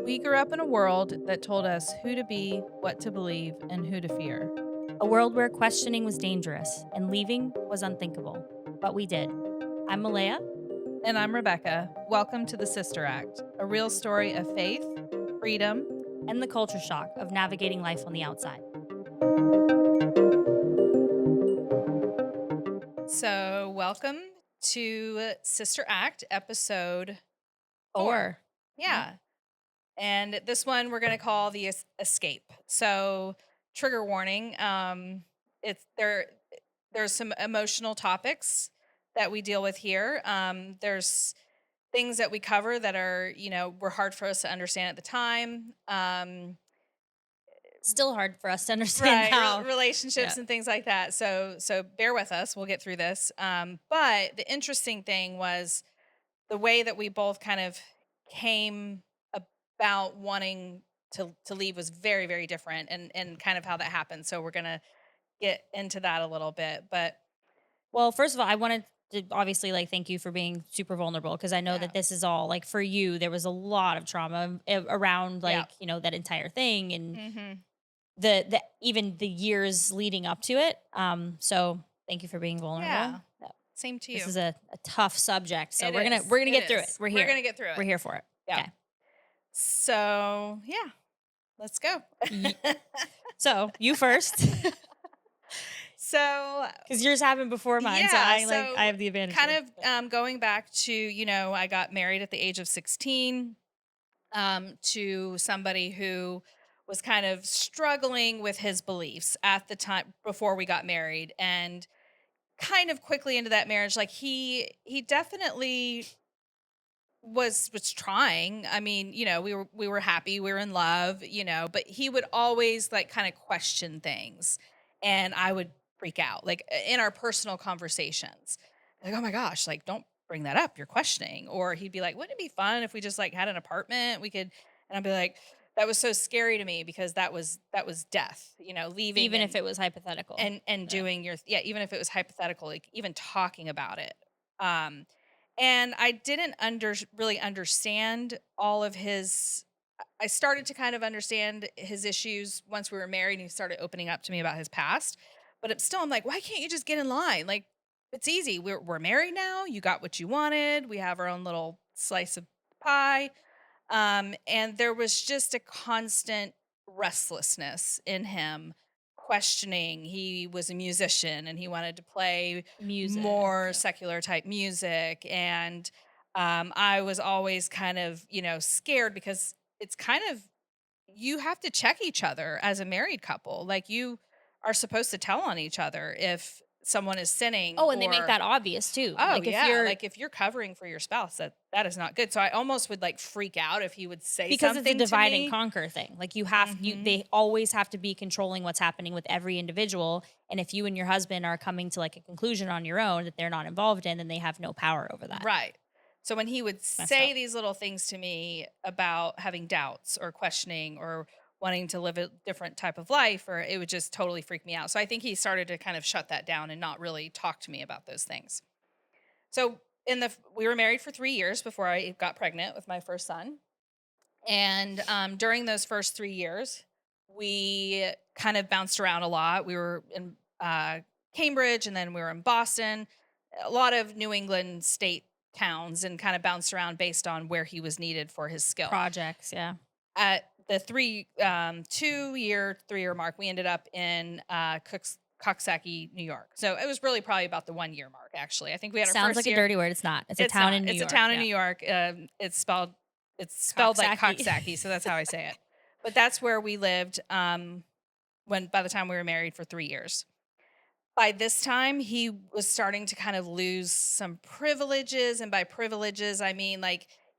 We grew up in a world that told us who to be, what to believe, and who to fear. A world where questioning was dangerous and leaving was unthinkable. But we did. I'm Malaya. And I'm Rebecca. Welcome to the Sister Act, a real story of faith, freedom. And the culture shock of navigating life on the outside. So, welcome to Sister Act, episode 4. Or, yeah. Yeah. And this one we're going to call the escape. So, trigger warning. It's there. There's some emotional topics that we deal with here. There's things that we cover that are, were hard for us to understand at the time. Still hard for us to understand Right, how. relationships Yeah. and things like that. So bear with us. We'll get through this. But the interesting thing was the way that we both kind of came about wanting to leave was very, very different, and kind of how that happened. So we're gonna get into that a little bit. But Well, first of all, I wanted to obviously thank you for being super vulnerable because I know yeah, that this is all for you. There was a lot of trauma around yeah. that entire thing and Hmm. the even the years leading up to it. So thank you for being vulnerable. Yeah. Same to This you. is a tough subject, so It we're is. gonna It get through it. is. We're We're here. gonna get through We're it. here for it. Yeah. Okay. So yeah, let's go. Ye- So you first, So because yours happened before mine. So yeah, I have the advantage. kind Here. of going back to, I got married at the age of 16 to somebody who was kind of struggling with his beliefs at the time before we got married, and kind of quickly into that marriage, like he definitely was trying. I mean, we were happy, we were in love, but he would always kind of question things, and I would freak out in our personal conversations. Like, "Oh my gosh, don't bring that up. You're questioning." Or he'd be like, "Wouldn't it be fun if we just had an apartment? We could." And I'd be like, "That was so scary to me because that was death, leaving Even if it was hypothetical. and Yeah. doing yeah, even if it was hypothetical, even talking about it." Um and I didn't really understand all of his. I started to kind of understand his issues once we were married and he started opening up to me about his past. But I'm like, why can't you just get in line? Like, it's easy. We're married now. You got what you wanted. We have our own little slice of pie. And there was just a constant restlessness in him, questioning. He was a musician and he wanted to play Music. more Yeah. secular type music. And I was always kind of, scared because it's kind of, you have to check each other as a married couple. Like, you are supposed to tell on each other if someone is sinning, Oh, and they make or that obvious too. oh Like if yeah, you're like if you're covering for your spouse, that is not good. So I almost would freak out if he would say because it's a something to divide and me. conquer thing. Like Mhm. they always have to be controlling what's happening with every individual. And if you and your husband are coming to a conclusion on your own that they're not involved in, then they have no power over that. Right. So when he would It's messed say up. these little things to me about having doubts or questioning or wanting to live a different type of life, or it would just totally freak me out. So I think he started to kind of shut that down and not really talk to me about those things. So we were married for 3 years before I got pregnant with my first son. And during those first 3 years, we kind of bounced around a lot. We were in Cambridge, and then we were in Boston, a lot of New England state towns, and kind of bounced around based on where he was needed for his skill. Projects, yeah. At the 3 year mark, we ended up in Coxsackie, New York. So it was really probably about the 1 year mark. Actually, I think we had our Sounds first like a year. dirty word. It's not. It's a It's town not. in New It's a York. town in Yeah. New York. It's spelled like Coxsackie. Coxsackie, so that's how I say it. But that's where we lived by the time we were married for 3 years. By this time, he was starting to kind of lose some privileges, and by privileges, I mean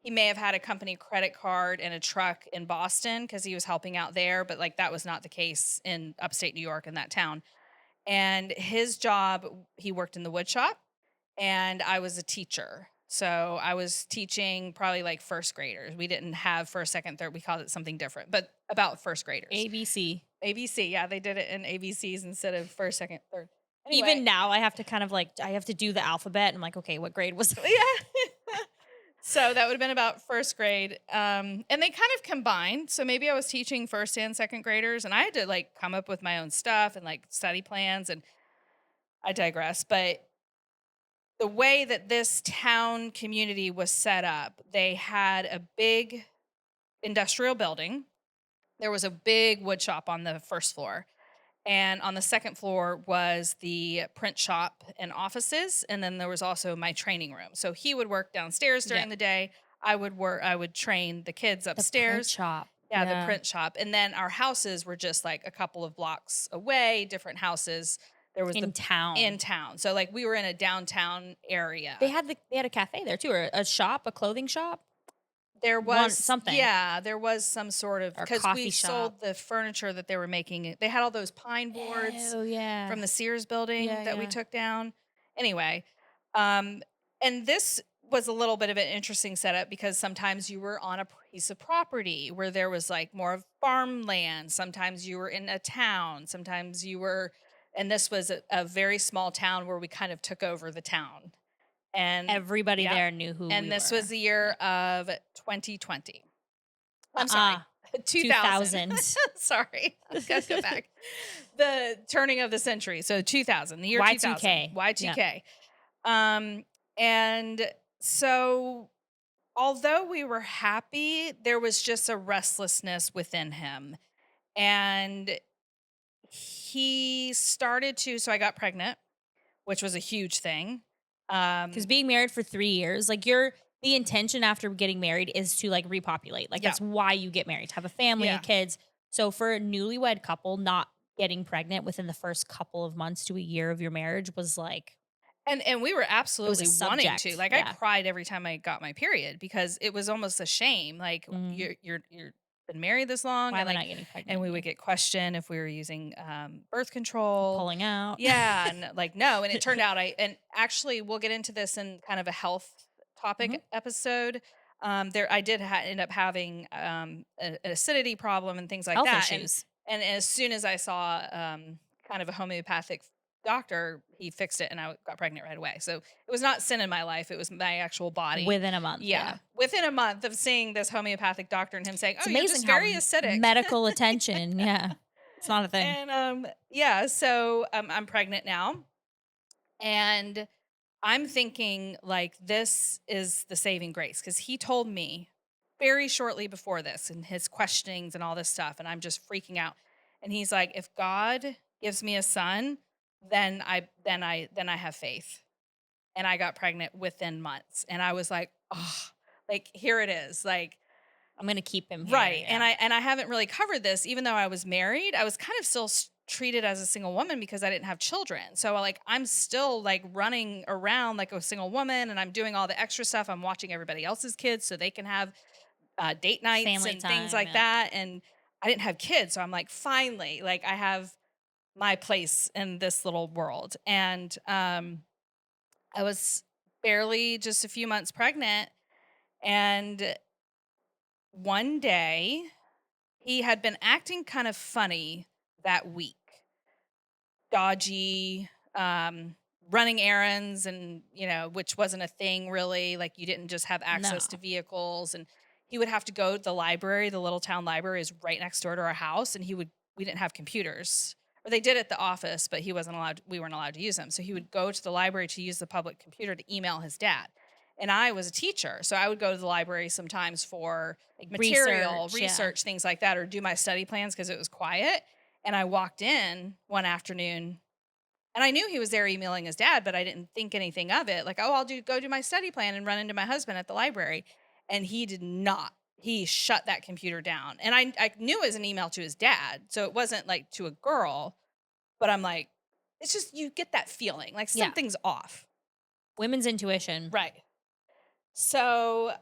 he may have had a company credit card and a truck in Boston because he was helping out there, but that was not the case in upstate New York in that town. And his job, he worked in the wood shop, and I was a teacher. So I was teaching probably first graders. We didn't have first, second, third. We called it something different, but about first graders. ABC. ABC, yeah, they did it in ABCs instead of first, second, third. Anyway, Even now, I have to kind of I have to do the alphabet. And I'm like, okay, what grade was it? yeah. So that would have been about first grade. And they kind of combined. So maybe I was teaching first and second graders, and I had to like come up with my own stuff and like study plans. And I digress. But the way that this town community was set up, they had a big industrial building. There was a big wood shop on the first floor. And on the second floor was the print shop and offices. And then there was also my training room. So he would work downstairs during Yep. the day. I would train the kids The print upstairs. shop. Yeah, the Yeah. print shop. And then our houses were just like a couple of blocks away, different houses. There was In the town. in town. So like we were in a downtown area. They had a cafe there too, or a shop, a clothing shop, There one was something, yeah, there was some sort of or a because we coffee shop. sold the furniture that they were making. They had all those pine boards Oh yeah. from the Sears building Yeah, that we yeah. took down. Anyway, um, and this was a little bit of an interesting setup because sometimes you were on a piece of property where there was like more of farmland. Sometimes you were in a town. Sometimes you were, and this was a very small town where we kind of took over the town. And Everybody yeah, there knew who we and this was were. the year of 2020. I'm Uh-uh. sorry, 2000. 2000. Sorry, gotta go back. The turning of the century. So 2000, the year 2000, Y2K. Yep. Y2K. And so although we were happy, there was just a restlessness within him. And he started to, so I got pregnant, which was a huge thing. Because being married for 3 years, like the intention after getting married is to like repopulate. Like Yeah, that's why you get married, to have a family, yeah. kids. So for a newlywed couple, not getting pregnant within the first couple of months to a year of your marriage was like And we were it was a absolutely wanting to. subject. Like I Yeah. cried every time I got my period because it was almost a shame. Like Mhm. you're been married this long Why and am I like not getting pregnant and we would again? get questioned if we were using birth control. Pulling out. Yeah, and like no, and it turned out I and actually we'll get into this in kind of a health Mhm. topic episode. There I did end up having an acidity problem and things like Health that, issues. and as soon as I saw kind of a homeopathic doctor, he fixed it, and I got pregnant right away. So it was not sin in my life; it was my actual body. Within a month. Yeah, Yeah. within a month of seeing this homeopathic doctor and him saying, It's "Oh, you're amazing just how very acidic." medical attention. Yeah. It's not a thing. And yeah, so I'm pregnant now, and I'm thinking like this is the saving grace because he told me very shortly before this and his questionings and all this stuff, and I'm just freaking out. And he's like, if God gives me a son, then I have faith. And I got pregnant within months, and I was like, oh, like here it is, like I'm gonna keep him here. right. Yeah. And I haven't really covered this, even though I was married. I was kind of still treated as a single woman because I didn't have children. So like I'm still like running around like a single woman, and I'm doing all the extra stuff. I'm watching everybody else's kids so they can have date nights Family and things time. like Yeah. that. And I didn't have kids, so I'm like, finally, like I have my place in this little world. And I was barely just a few months pregnant, and one day he had been acting kind of funny that week, dodgy, running errands, and which wasn't a thing really. Like you didn't just have No. access to vehicles, and he would have to go to the library. The little town library is right next door to our house, and we didn't have computers. Or they did at the office, but he wasn't allowed. We weren't allowed to use them. So he would go to the library to use the public computer to email his dad. And I was a teacher, so I would go to the library sometimes for Like material, research. Yeah. research, things like that, or do my study plans because it was quiet. And I walked in one afternoon, and I knew he was there emailing his dad, but I didn't think anything of it. Like, oh, go do my study plan and run into my husband at the library. And he did not. He shut that computer down. And I knew it was an email to his dad. So it wasn't like to a girl, but I'm like, it's just, you get that feeling like Yeah. something's off. Women's intuition. Right. So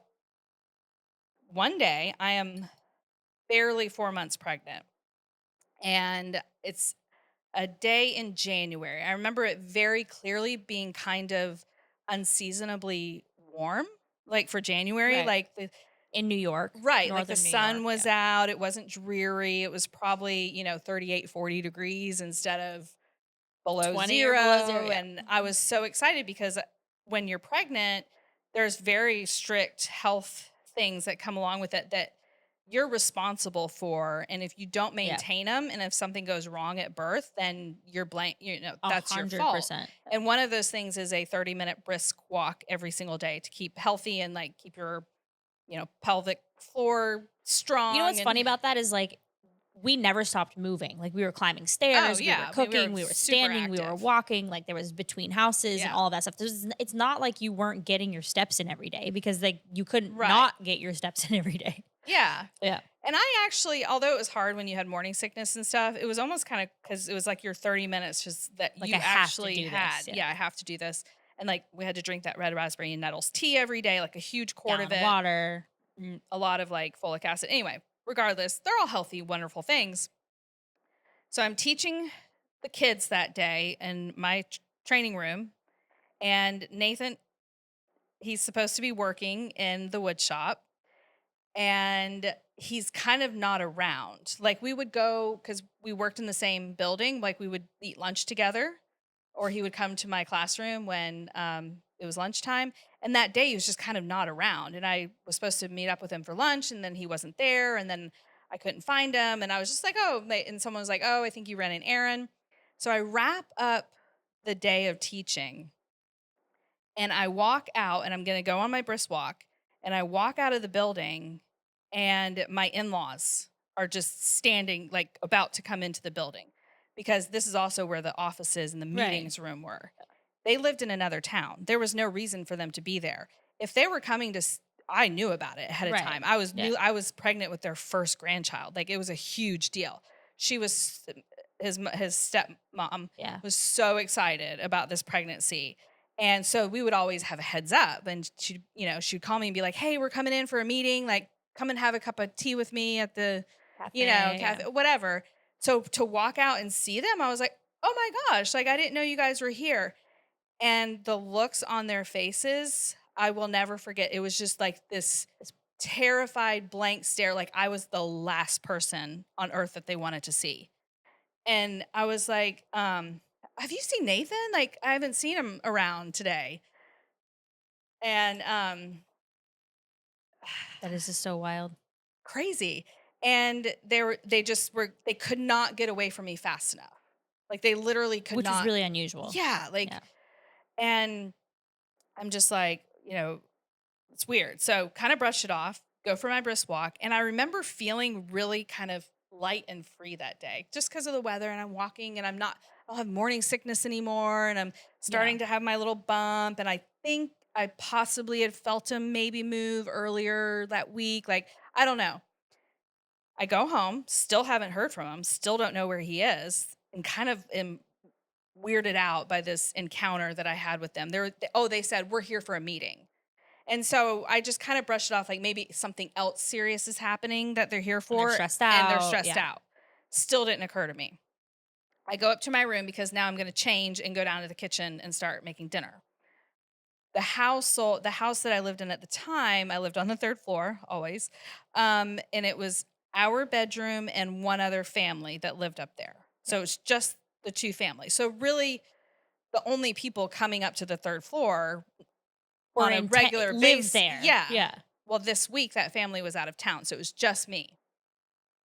one day I am barely 4 months pregnant, and it's a day in January. I remember it very clearly being kind of unseasonably warm, like for January, Right. like In New York. right, like the Northern New sun York, was yeah. out, it wasn't dreary, it was probably, 38, 40 degrees instead of below 20 or zero. below zero, yeah. And I was so excited because when you're pregnant, there's very strict health things that come along with it that you're responsible for, and if you don't Yeah. maintain them, and if something goes wrong at birth, then you're blank, A that's your hundred fault. percent. And one of those things is a 30-minute brisk walk every single day to keep healthy and like keep your, pelvic floor You know strong what's and funny about that is like we never stopped moving. Like we were climbing oh stairs, we were yeah, I mean, we were cooking, we were super standing, we were active. walking. Like there was between houses and Yeah. all of that stuff. It's not like you weren't getting your steps in every day because like you couldn't Right. not get your steps in every day. Yeah. Yeah. And I actually, although it was hard when you had morning sickness and stuff, it was almost kind of because it was like your 30 minutes just that Like you I have to actually do had. this. Yeah. Yeah, I have to do this. And like we had to drink that red raspberry and nettles tea every day, like a huge quart of Gallon of it, water. a lot of like folic acid. Anyway, regardless, they're all healthy, wonderful things. So I'm teaching the kids that day in my training room. And Nathan, he's supposed to be working in the wood shop and he's kind of not around. Like we would go because we worked in the same building, like we would eat lunch together, or he would come to my classroom when it was lunchtime. And that day he was just kind of not around. And I was supposed to meet up with him for lunch, and then he wasn't there. And then I couldn't find him. And I was just like, oh, and someone was like, oh, I think you ran an errand. So I wrap up the day of teaching and I walk out and I'm going to go on my brisk walk and I walk out of the building and my in-laws are just standing like about to come into the building because this is also where the offices and the Right. meetings room were. They lived in another town. There was no reason for them to be there. If they were coming to I knew about it ahead of Right. time. I was Yeah. knew I was pregnant with their first grandchild. Like it was a huge deal. She was his stepmom Yeah. was so excited about this pregnancy. And so we would always have a heads up and she'd call me and be like, "Hey, we're coming in for a meeting. Like come and have a cup of tea with me at the, Cafe. Yeah. cafe, whatever." So to walk out and see them, I was like, "Oh my gosh, like I didn't know you guys were here." And the looks on their faces, I will never forget. It was just like this terrified blank stare like I was the last person on earth that they wanted to see. And I was like, have you seen Nathan? Like, I haven't seen him around today. And That is just so wild. crazy. And they could not get away from me fast enough. Like they literally could Which was not. really unusual. Yeah, like Yeah. and I'm just like, it's weird. So kind of brush it off, go for my brisk walk. And I remember feeling really kind of light and free that day just because of the weather. And I'm walking and I don't have morning sickness anymore. And I'm Yeah. starting to have my little bump. And I think I possibly had felt him maybe move earlier that week. Like, I don't know. I go home, still haven't heard from him, still don't know where he is, and kind of am weirded out by this encounter that I had with them. They said, "We're here for a meeting." And so I just kind of brushed it off like maybe something else serious is happening that they're here And they're for stressed and they're out. stressed Yeah. out. Still didn't occur to me. I go up to my room because now I'm going to change and go down to the kitchen and start making dinner. The house that I lived in at the time, I lived on the third floor always. And it was our bedroom and one other family that lived up there. So it's just the two families. So really the only people coming up to the third floor Or on a regular live basis. there. Yeah. Yeah. Well, this week that family was out of town, so it was just me.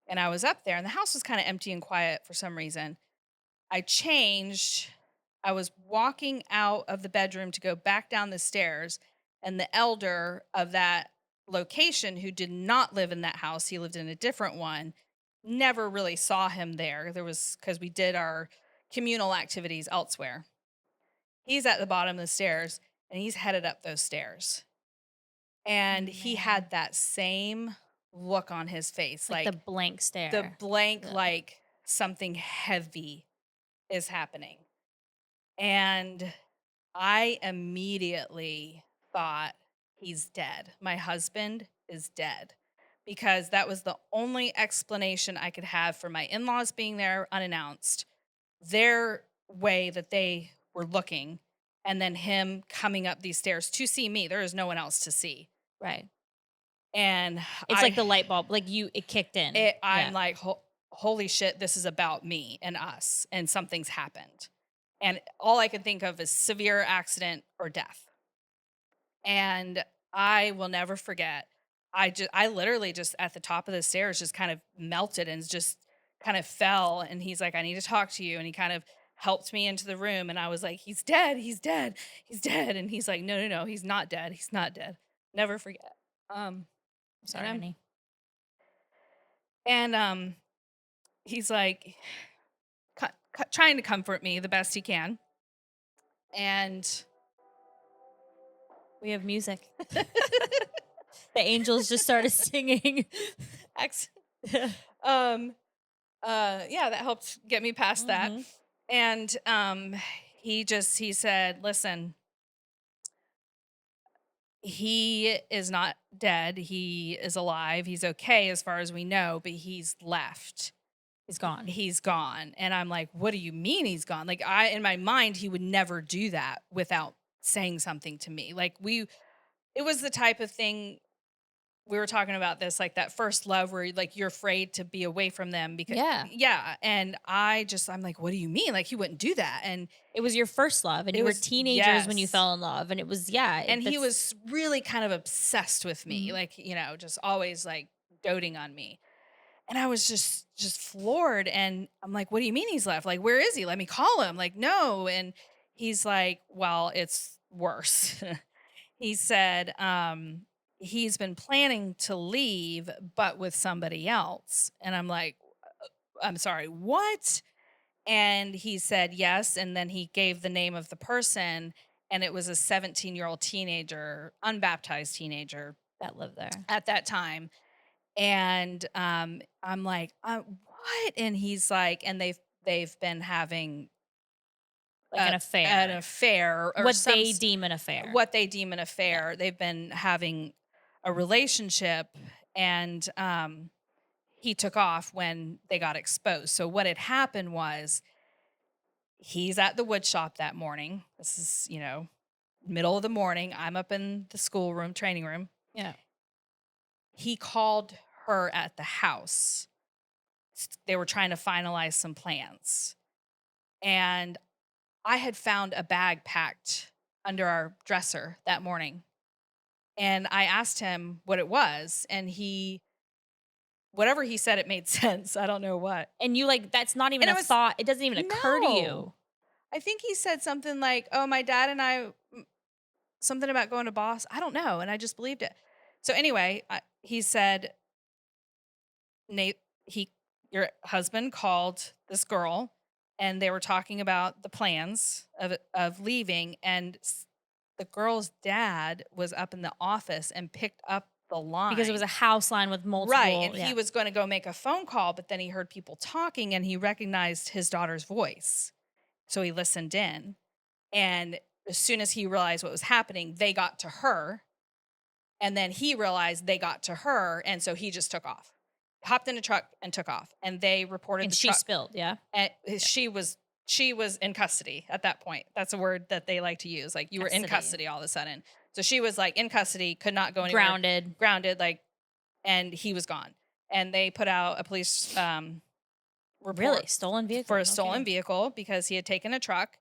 And I was up there and the house was kind of empty and quiet for some reason. I changed. I was walking out of the bedroom to go back down the stairs, and the elder of that location who did not live in that house, he lived in a different one, never really saw him there. There was because we did our communal activities elsewhere. He's at the bottom of the stairs and he's headed up those stairs. And he Man. had that same look on his face, Like the like blank the stare. blank, Yeah. like something heavy is happening. And I immediately thought, he's dead. My husband is dead. Because that was the only explanation I could have for my in laws being there unannounced, their way that they were looking, and then him coming up these stairs to see me. There is no one else to see. Right. And It's like the light bulb. Like it kicked in. I'm Yeah. like, holy shit, this is about me and us, and something's happened. And all I can think of is severe accident or death. And I will never forget. I literally just at the top of the stairs just kind of melted and just kind of fell. And he's like, I need to talk to you. And he kind of helped me into the room. And I was like, he's dead. He's dead. He's dead. And he's like, no, no, no, he's not dead. He's not dead. Never forget. Um, I'm and sorry, I'm honey. and he's like trying to comfort me the best he can. And We have music. The angels just started singing. ex- um yeah, that helped get me past that. Mhm. And he said, listen, he is not dead. He is alive. He's okay as far as we know, but he's left. He's gone. He's gone. And I'm like, what do you mean he's gone? Like I in my mind, he would never do that without saying something to me. Like it was the type of thing we were talking about this, like that first love where like you're afraid to be away from them because Yeah. yeah. And I'm like, what do you mean? Like he wouldn't do that. And It was your first love, and it you were was teenagers when you yes. fell in love, and it was yeah, And he that's was really kind of obsessed with me, mhm. like, just always like doting on me. And I was just floored. And I'm like, what do you mean he's left? Like, where is he? Let me call him. Like, no. And he's like, well, it's worse. He said, he's been planning to leave, but with somebody else. And I'm like, I'm sorry, what? And he said yes. And then he gave the name of the person. And it was a 17-year-old teenager, unbaptized teenager That lived there. at that time. And I'm like, what? And he's like, and they've been having Like an an affair. affair or What they deem an affair. what they deem an Yeah. affair. They've been having a relationship. And he took off when they got exposed. So what had happened was he's at the wood shop that morning. This is, middle of the morning. I'm up in the schoolroom, training room. Yeah. He called her at the house. They were trying to finalize some plans. And I had found a bag packed under our dresser that morning. And I asked him what it was. And whatever he said, it made sense. I don't know what. And you like that's not even And a it was, thought. It doesn't even occur to no. you. I think he said something like, oh, my dad and I, something about going to Boss. I don't know. And I just believed it. So anyway, he said, Nate, your husband called this girl and they were talking about the plans of leaving. And the girl's dad was up in the office and picked up the Because it was a line. house line with Right. multiple And yeah. he was going to go make a phone call, but then he heard people talking and he recognized his daughter's voice. So he listened in. And as soon as he realized what was happening, they got to her. And then he realized they got to her. And so he just took off, hopped in a truck and took off. And they reported And the she truck. spilled, yeah? And she was in custody at that point. That's a word that they like to use. Like you were in Custody. custody all of a sudden. So she was like in custody, could not go anywhere, Grounded. grounded, like, and he was gone. And they put out a police Really? report Stolen for vehicle, a no stolen kidding. vehicle because he had taken a truck.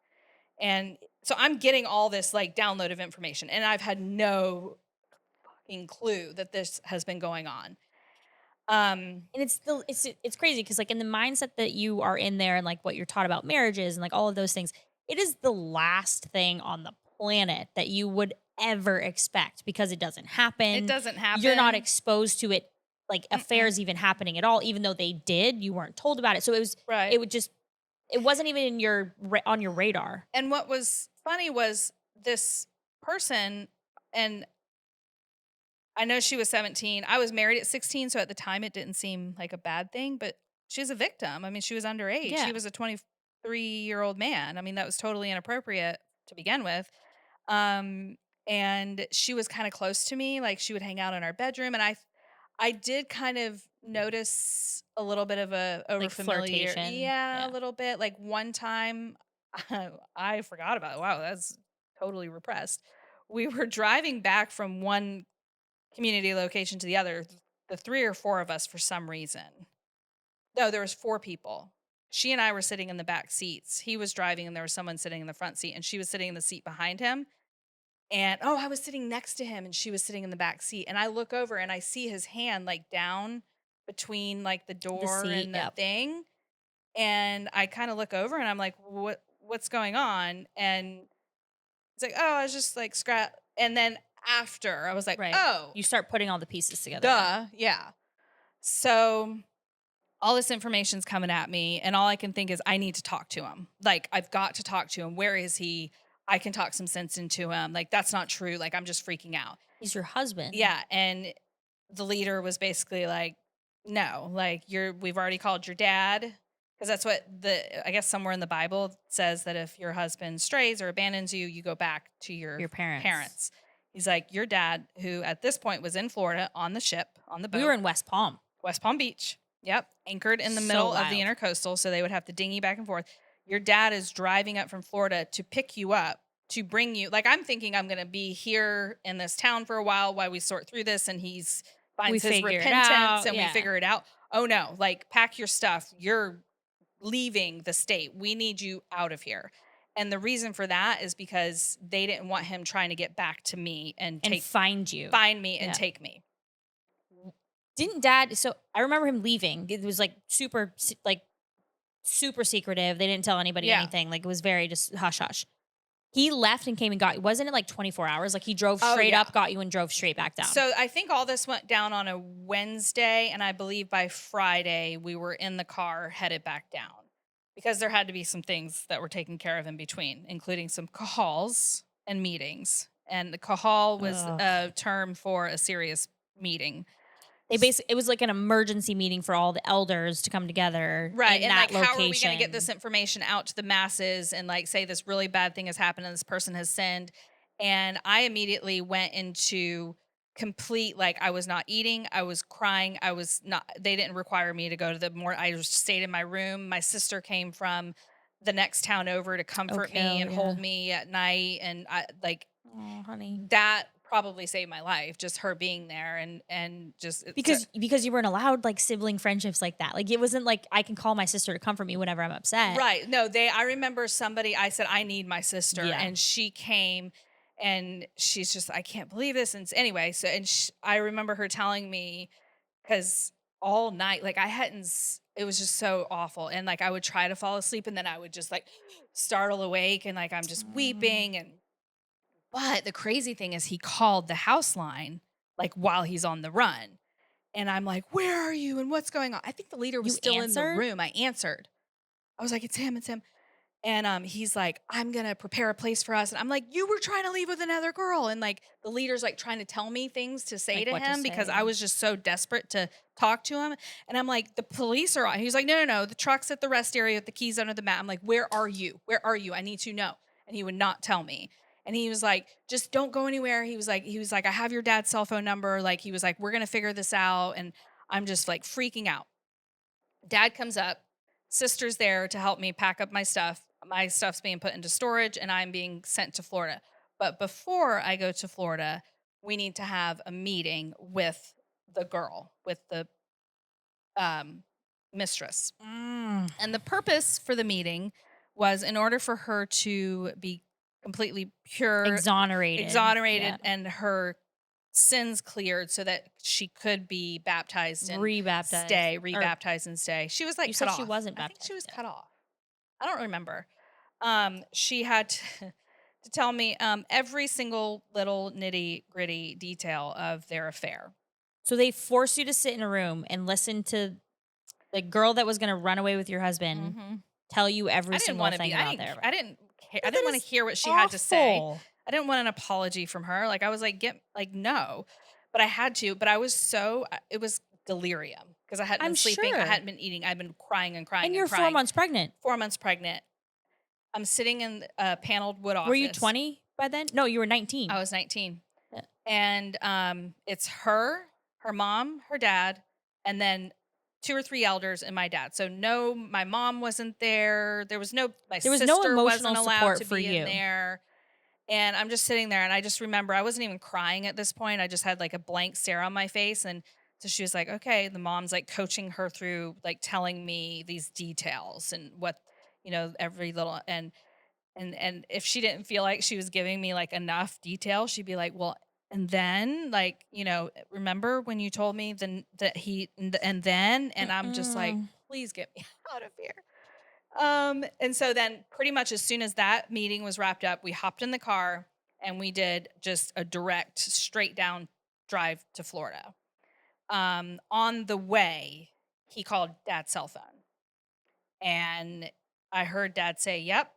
And so I'm getting all this like download of information, and I've had no fucking clue that this has been going on. And it's still it's crazy because like in the mindset that you are in there and like what you're taught about marriages and like all of those things, it is the last thing on the planet that you would ever expect because it doesn't It happen. doesn't You're not happen. exposed to it like Mm-mm. affairs even happening at all, even though they did. You weren't told about it, so Right. it would just it wasn't even in your on your radar. And what was funny was this person, and I know she was 17. I was married at 16, so at the time it didn't seem like a bad thing, but she was a victim. I mean, she was underage. Yeah, He was a 23-year-old man. I mean, that was totally inappropriate to begin with. Um, and she was kind of close to me. Like she would hang out in our bedroom, and I did kind of notice a little bit of a like overfamiliar, flirtation. yeah, a Yeah, little bit. Like one time, I forgot about it. Wow, that's totally repressed. We were driving back from one community location to the other. The three or four of us, for some reason. No, there was four people. She and I were sitting in the back seats. He was driving, and there was someone sitting in the front seat, and she was sitting in the seat behind him. And oh, I was sitting next to him and she was sitting in the back seat. And I look over and I see his hand like down between like the The door seat, and the yep. thing. And I kind of look over and I'm like, what's going on? And it's like, oh, I was just like scrap. And then after I was like, Right. oh, You start putting all the pieces together, yeah. duh. Yeah. So all this information's coming at me. And all I can think is, I need to talk to him. Like, I've got to talk to him. Where is he? I can talk some sense into him. Like, that's not true. Like, I'm just freaking out. He's your husband. Yeah. And the leader was basically like, no, like, we've already called your dad. Cause that's what I guess somewhere in the Bible says that if your husband strays or abandons you, you go back to your Your parents. parents. He's like, your dad, who at this point was in Florida on the ship, on the We were boat, in West Palm. West Palm Beach. Yep. Anchored in the So middle of the wild. intercoastal. So they would have to dinghy back and forth. Your dad is driving up from Florida to pick you up, to bring you. Like, I'm thinking I'm going to be here in this town for a while we sort through this. And We finds his figure it repentance out, and we yeah. figure it out. Oh no, like, pack your stuff. You're leaving the state. We need you out of here. And the reason for that is because they didn't want him trying to get back to me and And find you. find me and Yeah. take me. Didn't dad so I remember him leaving. It was, like, super secretive. They didn't tell anybody Yeah. anything. Like, it was very just hush hush. He left and came and got you. Wasn't it, like, 24 hours? Like, he drove Oh, straight yeah. up, got you, and drove straight back down. So I think all this went down on a Wednesday, and I believe by Friday we were in the car headed back down because there had to be some things that were taken care of in between, including some calls and meetings. And the call was Ugh. a term for a serious meeting. It was like an emergency meeting for all the elders to come together Right. in And that like, location. how are we going to get this information out to the masses and like say this really bad thing has happened and this person has sinned? And I immediately went into complete, like, I was not eating. I was crying. I was not, they didn't require me to go to I just stayed in my room. My sister came from the next town over to comfort Okay, me oh, and yeah. hold me at night. And I like Oh, honey. that probably saved my life, just her being there and just Because you weren't allowed, like, sibling friendships like that. Like, it wasn't like, I can call my sister to comfort me whenever I'm upset. right. No, I remember somebody, I said, I need my sister. Yeah. And she came and she's just, I can't believe this. And anyway, so, I remember her telling me, because all night, like, it was just so awful. And like, I would try to fall asleep and then I would just like startle awake and like, I'm just Mm. weeping. But the crazy thing is, he called the house line like while he's on the run. And I'm like, where are you? And what's going on? I think the leader was You still in the answered? room. I answered. I was like, it's him, it's him. And he's like, I'm gonna prepare a place for us. And I'm like, you were trying to leave with another girl. And like the leader's like trying to tell me things to say Like, to what to him because I say. was just so desperate to talk to him. And I'm like, the police are on. He's like, no, no, no. The truck's at the rest area with the keys under the mat. I'm like, where are you? Where are you? I need to know. And he would not tell me. And he was like, just don't go anywhere. He was like, I have your dad's cell phone number. Like, he was like, we're gonna figure this out. And I'm just like freaking out. Dad comes up, sister's there to help me pack up my stuff. My stuff's being put into storage and I'm being sent to Florida. But before I go to Florida, we need to have a meeting with the girl, with the um, mistress. Mm. And the purpose for the meeting was in order for her to be completely pure, Exonerated. exonerated, Yeah. and her sins cleared so that she could be baptized and Rebaptized. stay, Or rebaptized and stay. She was like you cut said off. she wasn't I think she baptized was yet. cut off. I don't remember. She had to tell me every single little nitty gritty detail of their affair. So they forced you to sit in a room and listen to the girl that was gonna run away with your husband Mm-hmm. tell you every I didn't single want to thing be. about their I didn't. I No, didn't that want to is hear what she had to say. awful. I didn't want an apology from her. Like, I was like, get like, no, but I had to. But I was it was delirium because I hadn't I'm been sleeping. I sure. hadn't been eating. I'd been crying and crying And and you're 4 crying. months pregnant. 4 months pregnant. I'm sitting in a paneled wood office. Were you 20 by then? No, you were 19. I was 19. Yeah. And it's her mom, her dad, and then two or three elders and my dad. So no, my mom wasn't there. There was no There was sister no emotional wasn't allowed support to for be you. in there. And I'm just sitting there and I just remember I wasn't even crying at this point. I just had like a blank stare on my face. And so she was like, okay, the mom's like coaching her through like telling me these details and what, every little And if she didn't feel like she was giving me, like, enough detail, she'd be like, "Well, and then, like, remember when you told me then that he and then?" And I'm just like, Mm-mm. "Please get me out of here." And so then pretty much as soon as that meeting was wrapped up, we hopped in the car and we did just a direct straight down drive to Florida. On the way, he called dad's cell phone and I heard dad say, "Yep,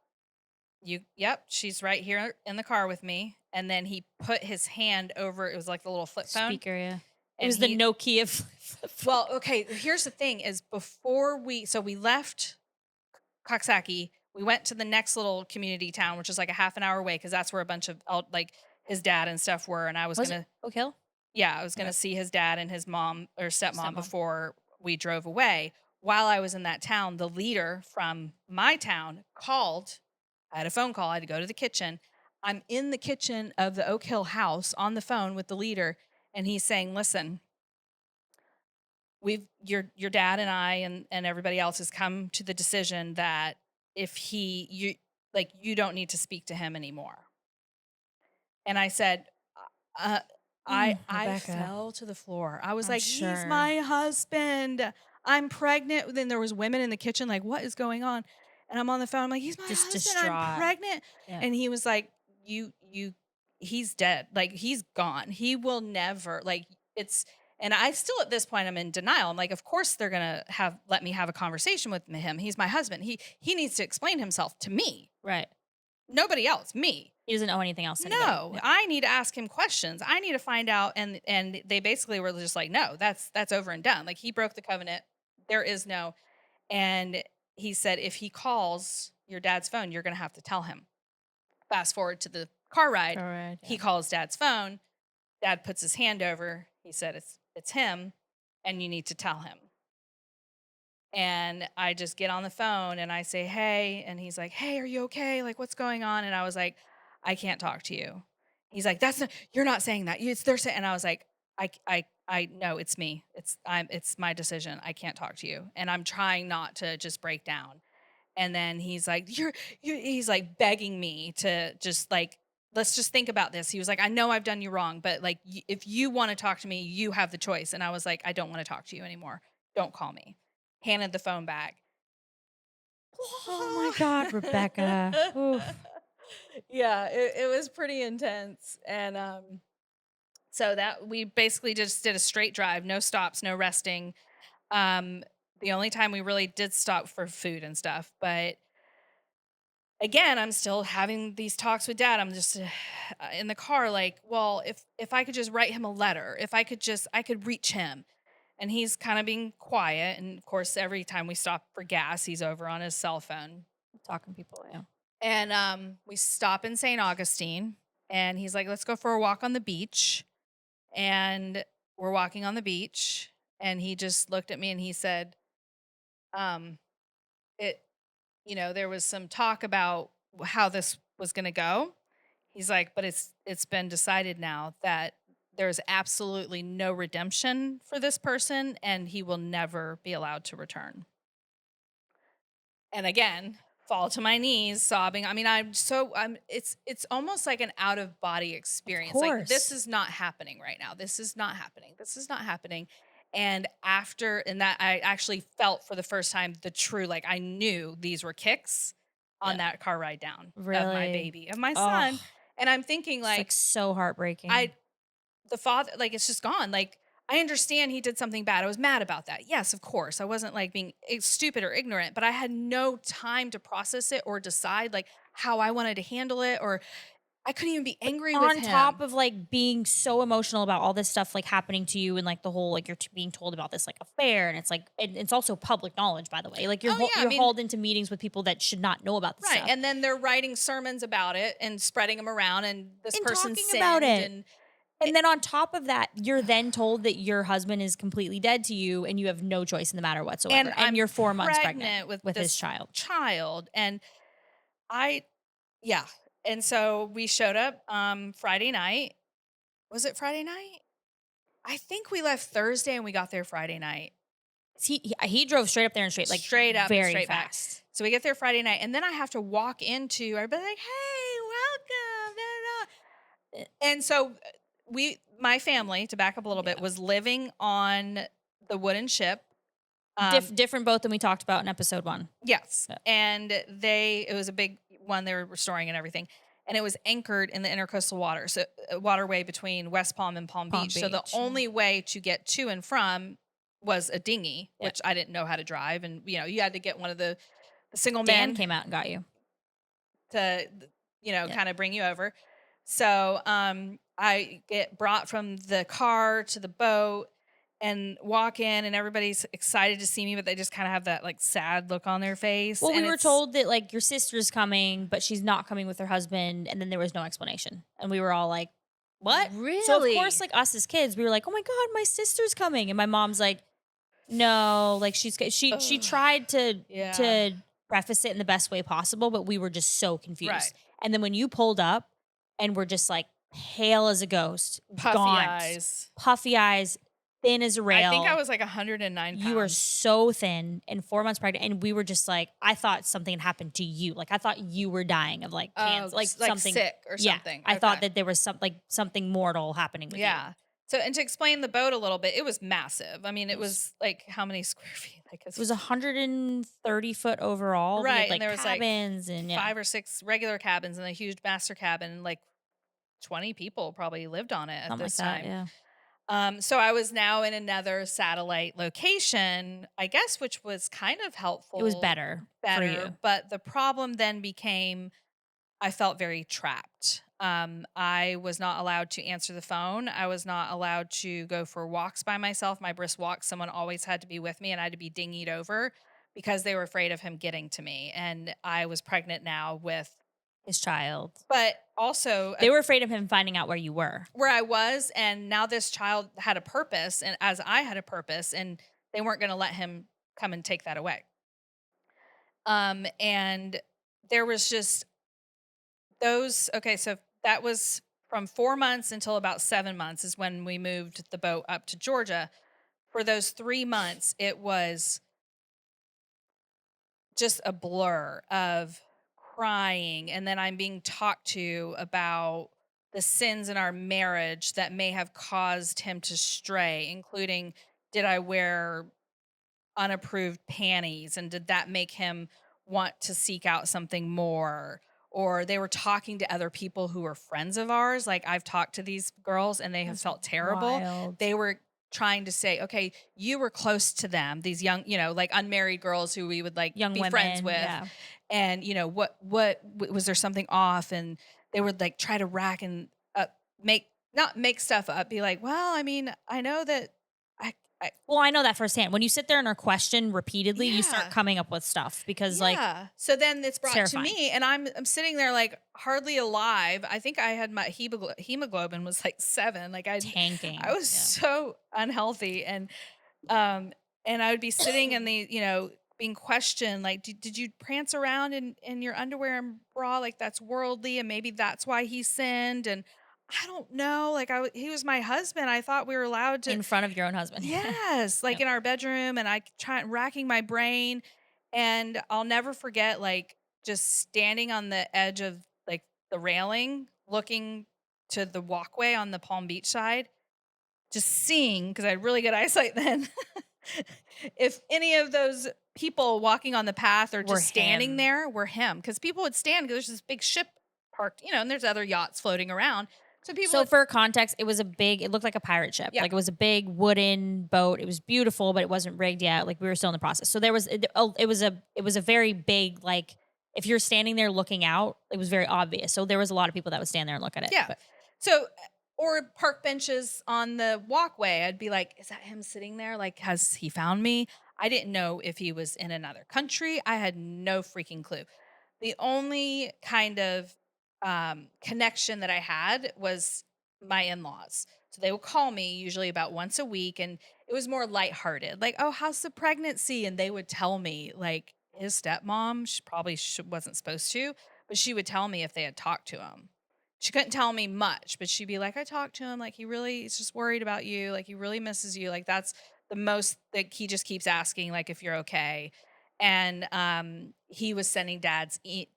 she's right here in the car with me." And then he put his hand over, it was like the little flip phone. Speaker, yeah. It And was the he Nokia flip phone. well, okay, here's the thing is before we left Coxsackie, we went to the next little community town, which is like a half an hour away because that's where a bunch of like his dad and stuff were. And I was Was it gonna, Oak Hill? yeah, I was Okay. gonna see his dad and his mom or stepmom Stepmom. before we drove away. While I was in that town, the leader from my town called. I had a phone call. I had to go to the kitchen. I'm in the kitchen of the Oak Hill house on the phone with the leader, and he's saying, "Listen, we've your dad and I and everybody else has come to the decision that if he you like you don't need to speak to him anymore." And I said, uh, I Rebecca, fell to the floor. I was I'm like, "He's sure. my husband. I'm pregnant." Then there was women in the kitchen like, "What is going on?" And I'm on the phone. I'm like, "He's my Just husband. I'm distraught. pregnant." Yeah. And he was like, "You he's dead. Like he's gone. He will never like it's." And I still at this point I'm in denial. I'm like, "Of course they're going to have let me have a conversation with him. He's my husband. He needs to explain himself to me. Right. Nobody else, me." He doesn't owe anything else to anybody. No, Yeah. I need to ask him questions. I need to find out. And they basically were just like, "No, that's over and done. Like he broke the covenant. There is no." And he said, "If he calls your dad's phone, you're gonna have to tell him." Fast forward to the car ride. Correct. He Yeah. calls dad's phone. Dad puts his hand over. He said, It's him, and you need to tell him." And I just get on the phone and I say, "Hey." And he's like, "Hey, are you okay? Like, what's going on?" And I was like, "I can't talk to you." He's like, "That's not, you're not saying that. It's they're saying." And I was like, I know it's me. It's my decision. I can't talk to you." And I'm trying not to just break down. And then he's like, he's like begging me to just like, let's just think about this. He was like, "I know I've done you wrong, but like, if you want to talk to me, you have the choice." And I was like, "I don't want to talk to you anymore. Don't call me." Handed the phone back. Oh my God, Rebecca. Oof. Yeah, it was pretty intense. And so that we basically just did a straight drive, no stops, no resting. Um, the only time we really did stop for food and stuff, but again, I'm still having these talks with dad. I'm just in the car, like, well, if I could just write him a letter, if I could just, I could reach him. And he's kind of being quiet. And of course, every time we stop for gas, he's over on his cell phone. Talking people. Yeah. And we stop in St. Augustine, and he's like, "Let's go for a walk on the beach." And we're walking on the beach, and he just looked at me and he said, um, "It, there was some talk about how this was going to go." He's like, "But it's been decided now that there's absolutely no redemption for this person, and he will never be allowed to return." And again, fall to my knees, sobbing. I mean, I'm it's almost like an out of body Of experience. Like this course. is not happening right now. This is not happening. This is not happening. And after and that I actually felt for the first time the true like I knew these were kicks on Yeah. that car ride down of my Really. baby, of my son. Oh, And I'm thinking it's like like so heartbreaking. I the father like it's just gone. Like I understand he did something bad. I was mad about that. Yes, of course. I wasn't like being stupid or ignorant, but I had no time to process it or decide like how I wanted to handle it or I couldn't even be But angry with on top him. of like being so emotional about all this stuff like happening to you and like the whole like you're being told about this like affair and it's like and it's also public knowledge by the way like Oh yeah, I you're mean, hauled into meetings with people that should not know about this right. stuff And then they're writing sermons about it and spreading them around and this and person talking about sinned it. and And it, then on top of that, you're then told that your husband is completely dead to you and you have no choice in the matter and whatsoever. And I'm you're 4 months pregnant pregnant with with his this child. child and I yeah. And so we showed up Friday night. Was it Friday night? I think we left Thursday and we got there Friday night. he drove straight up there and straight, like, straight up and very straight back. fast. So we get there Friday night, and then I have to walk into, I'd be like, "Hey, welcome." Da, da, da. And so my family, to back up a little bit, Yeah. was living on the wooden ship. Different boat than we talked about in episode 1. Yes. Yeah. And it was a big one they were restoring and everything. And it was anchored in the intercoastal water, so waterway between West Palm and Palm Palm Beach. So the Beach, yeah. only way to get to and from was a dinghy, Yeah. which I didn't know how to drive. And, you had to get one of the single Dan men came out and got you. to, Yeah. kind of bring you over. So I get brought from the car to the boat and walk in, and everybody's excited to see me, but they just kind of have that like sad look on their face. Well, we And were it's told that, like, your sister's coming, but she's not coming with her husband, and then there was no explanation. And we were all like, "What?" So, of really, course, like, us as kids, we were like, "Oh my god, my sister's coming." And my mom's like, "No, like, she ugh, tried yeah, to preface it in the best way possible, but we were just so right. confused." And then when you pulled up and were just, like, pale as a ghost, Puffy gaunt, eyes. puffy eyes, thin as a I think I rail, was like 109 you were pounds. so thin and 4 months pregnant, and we were just like, I thought something had happened to you. Like, I thought you were dying of, like, Oh, cancer, like, like something. sick or Yeah, something. I thought Okay. that there was something mortal happening with you. Yeah. So, and to explain the boat a little bit, it was massive. I mean, It it was was like how many square feet? Like it was 130 foot overall. We right, had, and like, there was like cabins and yeah, 5 or 6 regular cabins and a huge master cabin. Like 20 people probably lived on it at something like this that, time. yeah. So I was now in another satellite location, I guess, which was kind of It was helpful, better for better. you. But the problem then became I felt very trapped. I was not allowed to answer the phone. I was not allowed to go for walks by myself. My brisk walks, someone always had to be with me, and I had to be dinghied over because they were afraid of him getting to me. And I was pregnant now with, His child. but also They were afraid of him finding out where you were. where I was, and now this child had a purpose, and as I had a purpose, and they weren't going to let him come and take that away. And there was just those. Okay, so that was from 4 months until about 7 months is when we moved the boat up to Georgia. For those 3 months, it was just a blur of crying, and then I'm being talked to about the sins in our marriage that may have caused him to stray, including did I wear unapproved panties, and did that make him want to seek out something more? Or they were talking to other people who were friends of ours. Like, I've talked to these girls and they have That's felt terrible. wild. They were trying to say, okay, you were close to them, these young, like unmarried girls who we would like Young be friends women, with. yeah. And was there something off? And they would like try to rack and make not make stuff up, be like, well, I mean, I know that I Well, I know that firsthand. When you sit there and are questioned repeatedly, you start yeah. coming up with stuff because, like, Yeah. So then it's it's brought to terrifying. me, and I'm sitting there like hardly alive. I think I had my hemoglobin was like 7. Like I Tanking. was Yeah. so unhealthy, um and I would be sitting in the being questioned like, did you prance around in your underwear and bra, like that's worldly, and maybe that's why he sinned. And I don't know, like he was my husband. I thought we were allowed to. In front of your own husband. Yes, like Yep. in our bedroom, and I try racking my brain, and I'll never forget like just standing on the edge of like the railing, looking to the walkway on the Palm Beach side, just seeing because I had really good eyesight then. If any of those people walking on the path or Were just standing him. there were him, because people would stand because there's this big ship parked, and there's other yachts floating around. So people So would, for context, it looked like a pirate ship. yeah, Like, it was a big wooden boat. It was beautiful, but it wasn't rigged yet. Like, we were still in the process. So it was a very big, like, if you're standing there looking out, it was very obvious. So there was a lot of people that would stand there and look at it. yeah. But So, or park benches on the walkway. I'd be like, is that him sitting there? Like, has he found me? I didn't know if he was in another country. I had no freaking clue. The only kind of connection that I had was my in laws. So they would call me usually about once a week, and it was more lighthearted, like, oh, how's the pregnancy? And they would tell me, like, his stepmom, she probably wasn't supposed to, but she would tell me if they had talked to him. She couldn't tell me much, but she'd be like, I talked to him. Like, he really is just worried about you. Like, he really misses you. Like, the most that he just keeps asking, like, if you're okay. And he was sending dad's email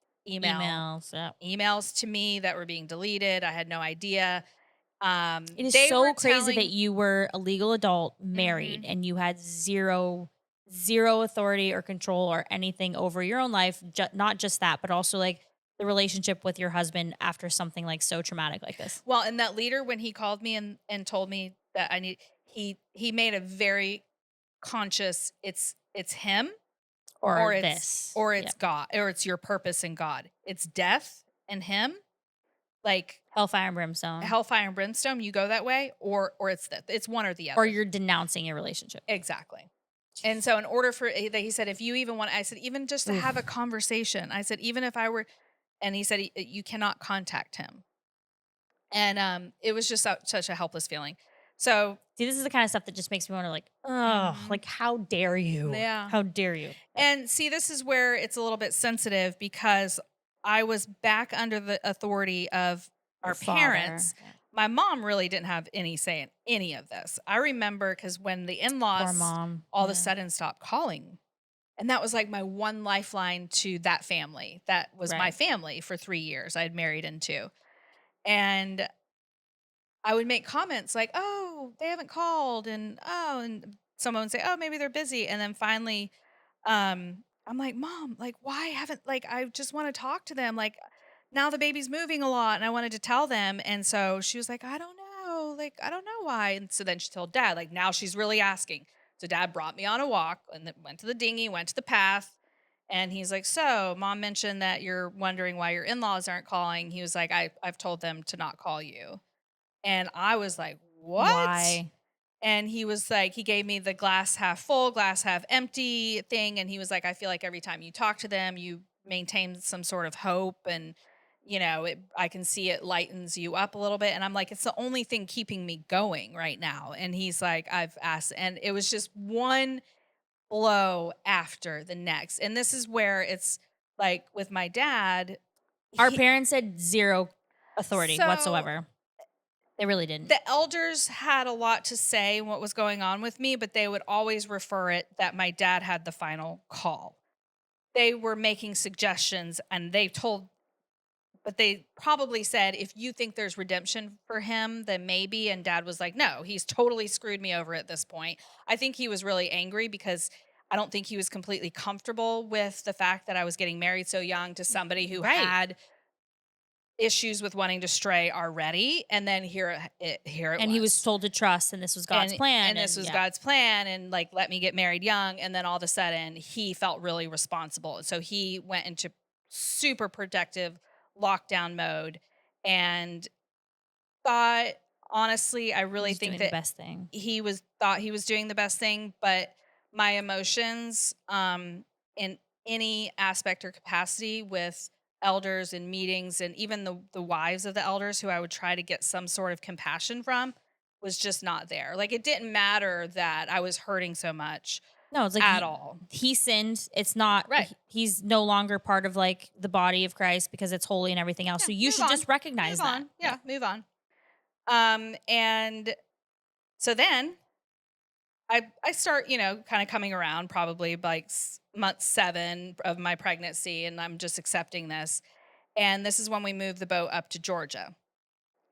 Emails, yeah. emails to me that were being deleted. I had no idea. It is They were so crazy that telling. you were a legal adult, married, Mhm. and you had zero authority or control or anything over your own life, not just that, but also, like, the relationship with your husband after something, like, so traumatic like this. Well, and that leader, when he called me and told me that I need, he made a very conscious, it's him Or or this. it's Yep. God, or it's your purpose in God. It's death and him, like Hellfire and brimstone. hellfire and brimstone. You go that way, or it's that. It's one or the Or other. you're denouncing your relationship. Exactly. And so, in order for that, he said, if you even want, I said, even just to have a Oof. conversation. I said, even if I were, and he said, you cannot contact him. And it was just such a helpless feeling. So, See, this is the kind of stuff that just makes me wanna, like, oh, mhm, like, how dare you? yeah. How dare you? Yep. And see, this is where it's a little bit sensitive because I was back under the authority of Your our father. parents. Yeah. My mom really didn't have any say in any of this. I remember because when the in Poor laws mom. all of a Yeah. sudden stopped calling, and that was like my one lifeline to that family. That was my Right. family for 3 years. I'd married into. And I would make comments like, "Oh, they haven't called," and "Oh," and someone would say, "Oh, maybe they're busy." And then finally, I'm like, "Mom, like, why haven't like I just want to talk to them. Like, now the baby's moving a lot, and I wanted to tell them." And so she was like, "I don't know, like, I don't know why." And so then she told Dad, like, now she's really asking. So Dad brought me on a walk and then went to the dinghy, went to the path. And he's like, "So, Mom mentioned that you're wondering why your in laws aren't calling." He was like, I've told them to not call you. And I was like, "What?" Why? And he was like, he gave me the glass half full, glass half empty thing. And he was like, "I feel like every time you talk to them, you maintain some sort of hope. And, I can see it lightens you up a little bit." And I'm like, "It's the only thing keeping me going right now." And he's like, "I've asked." And it was just one blow after the next. And this is where it's like with my dad, Our he, parents had zero authority so whatsoever. They really didn't. the elders had a lot to say in what was going on with me, but they would always refer it that my dad had the final call. They were making suggestions and but they probably said, if you think there's redemption for him, then maybe. And dad was like, no, he's totally screwed me over at this point. I think he was really angry because I don't think he was completely comfortable with the fact that I was getting married so young to somebody who Right. had issues with wanting to stray already. And then here it And he was was. told to trust, and this was God's plan, And this and was yeah. God's plan, and like let me get married young. And then all of a sudden he felt really responsible. And so he went into super protective lockdown mode and thought, honestly, I He really was think doing the that best thing. he was doing the best thing. But my emotions, in any aspect or capacity with elders and meetings, and even the wives of the elders who I would try to get some sort of compassion from, was just not there. Like, it didn't matter that I was hurting so much No, it's like at all. he sinned. It's not Right. he's no longer part of, like, the body of Christ because it's holy and everything else. Yeah, So you move should on. just recognize Move that. on. Yeah. Yeah, move on. And so then I start, kind of coming around probably like month 7 of my pregnancy, and I'm just accepting this. And this is when we move the boat up to Georgia.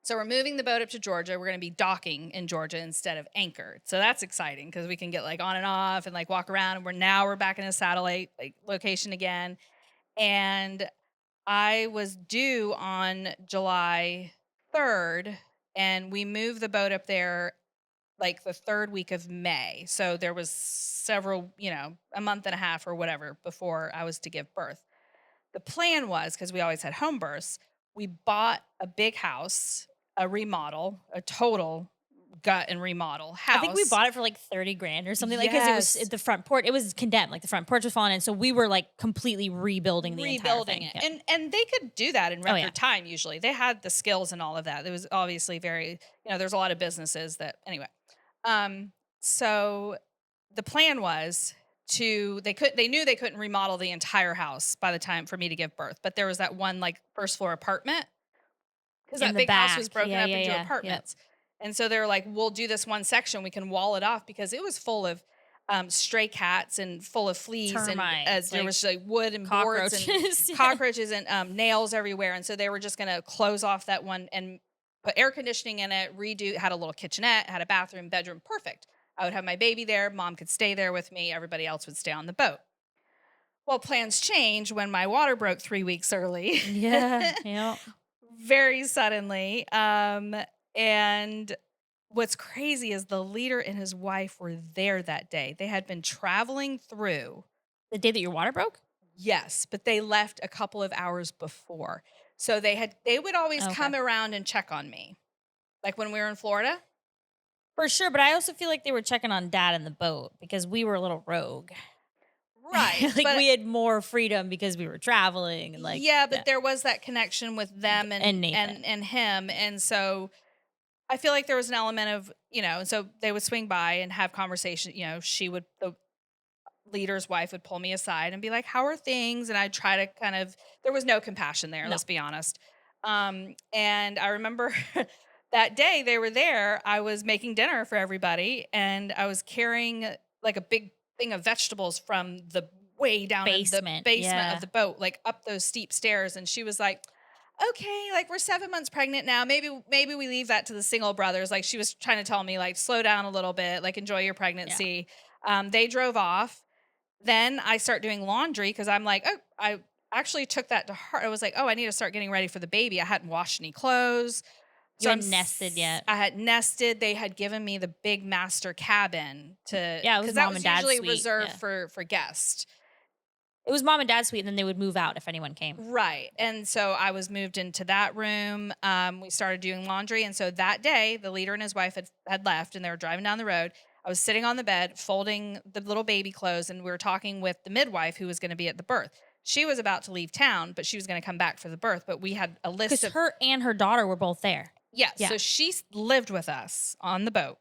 So we're moving the boat up to Georgia. We're going to be docking in Georgia instead of anchored. So that's exciting because we can get like on and off and like walk around. And we're back in a satellite like location again. And I was due on July 3rd, and we moved the boat up there like the 3rd week of May. So there was several, a month and a half or whatever before I was to give birth. The plan was, because we always had home births, we bought a big house, a remodel, a total gut and remodel I think we house. bought it for like 30 grand or something, like, because it was Yes. the front porch. It was condemned, like the front porch was falling in. So we were like completely rebuilding the entire Rebuilding thing. it. Yeah. And they could do that in Oh record yeah. time usually. They had the skills and all of that. It was obviously very, there's a lot of businesses that anyway. So the plan was they knew they couldn't remodel the entire house by the time for me to give birth, but there was that one like first floor apartment because In that the big house was back. broken Yeah, up yeah, into yeah. Yep. apartments. And so they're like, we'll do this one section. We can wall it off because it was full of stray cats and full of fleas. And Termites, there like was like wood and boards and cockroaches. Yeah. cockroaches and nails everywhere. And so they were just going to close off that one and put air conditioning in it, redo, had a little kitchenette, had a bathroom, bedroom. Perfect. I would have my baby there. Mom could stay there with me. Everybody else would stay on the boat. Well, plans changed when my water broke 3 weeks early. Yeah. Yeah. Very suddenly. And what's crazy is the leader and his wife were there that day. They had been traveling through. The day that your water broke? Yes, but they left a couple of hours before. So they would always Okay. come around and check on me. Like when we were in Florida. For sure, but I also feel like they were checking on dad in the boat because we were a little rogue. Right. Like But we had more freedom because we were traveling and like yeah, yeah. but there was that connection with them And Nathan. and him. And so I feel like there was an element of, and so they would swing by and have conversation. The leader's wife would pull me aside and be like, "How are things?" And I'd try to kind of, there was no compassion there, No. let's be honest. And I remember that day they were there, I was making dinner for everybody and I was carrying like a big thing of vegetables from the way down in the Basement, basement yeah. of the boat, like up those steep stairs. And she was like, okay, like we're 7 months pregnant now. Maybe we leave that to the single brothers. Like she was trying to tell me, like, slow down a little bit, like enjoy your Yeah. pregnancy. They drove off. Then I start doing laundry because I'm like, oh, I actually took that to heart. I was like, oh, I need to start getting ready for the baby. I hadn't washed any clothes. You So hadn't nested yet. I had nested. They had given me the big master cabin to, Yeah, it was because that mom was and dad's usually suite, reserved yeah. for guests. It was mom and dad's suite, and then they would move out if anyone came. Right. And so I was moved into that room. We started doing laundry. And so that day, the leader and his wife had left and they were driving down the road. I was sitting on the bed, folding the little baby clothes, and we were talking with the midwife who was going to be at the birth. She was about to leave town, but she was going to come back for the birth. But we had a list Because of, her and her daughter were both there. yeah. Yeah. So she lived with us on the boat,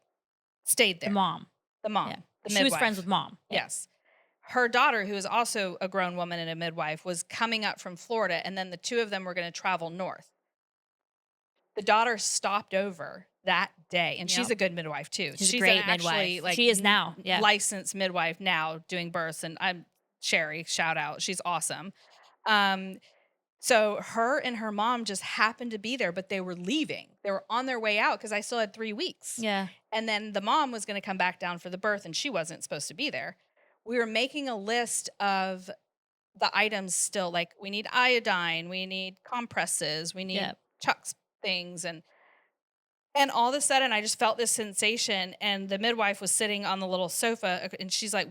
stayed The there. mom. The mom, Yeah. the She midwife. was friends with mom. Yeah. Yes. Her daughter, who is also a grown woman and a midwife, was coming up from Florida, and then the two of them were going to travel north. The daughter stopped over that day, and she's Yep. a good midwife too. She's a an great actually, midwife. like, She is now. Yeah. licensed midwife now doing births, and I'm Sherry. Shout out, she's awesome. Um, so her and her mom just happened to be there, but they were leaving. They were on their way out because I still had 3 weeks. Yeah. And then the mom was going to come back down for the birth, and she wasn't supposed to be there. We were making a list of the items still, like we need iodine, we need compresses, we need Yep. chucks things, and all of a sudden I just felt this sensation, and the midwife was sitting on the little sofa, and she's like,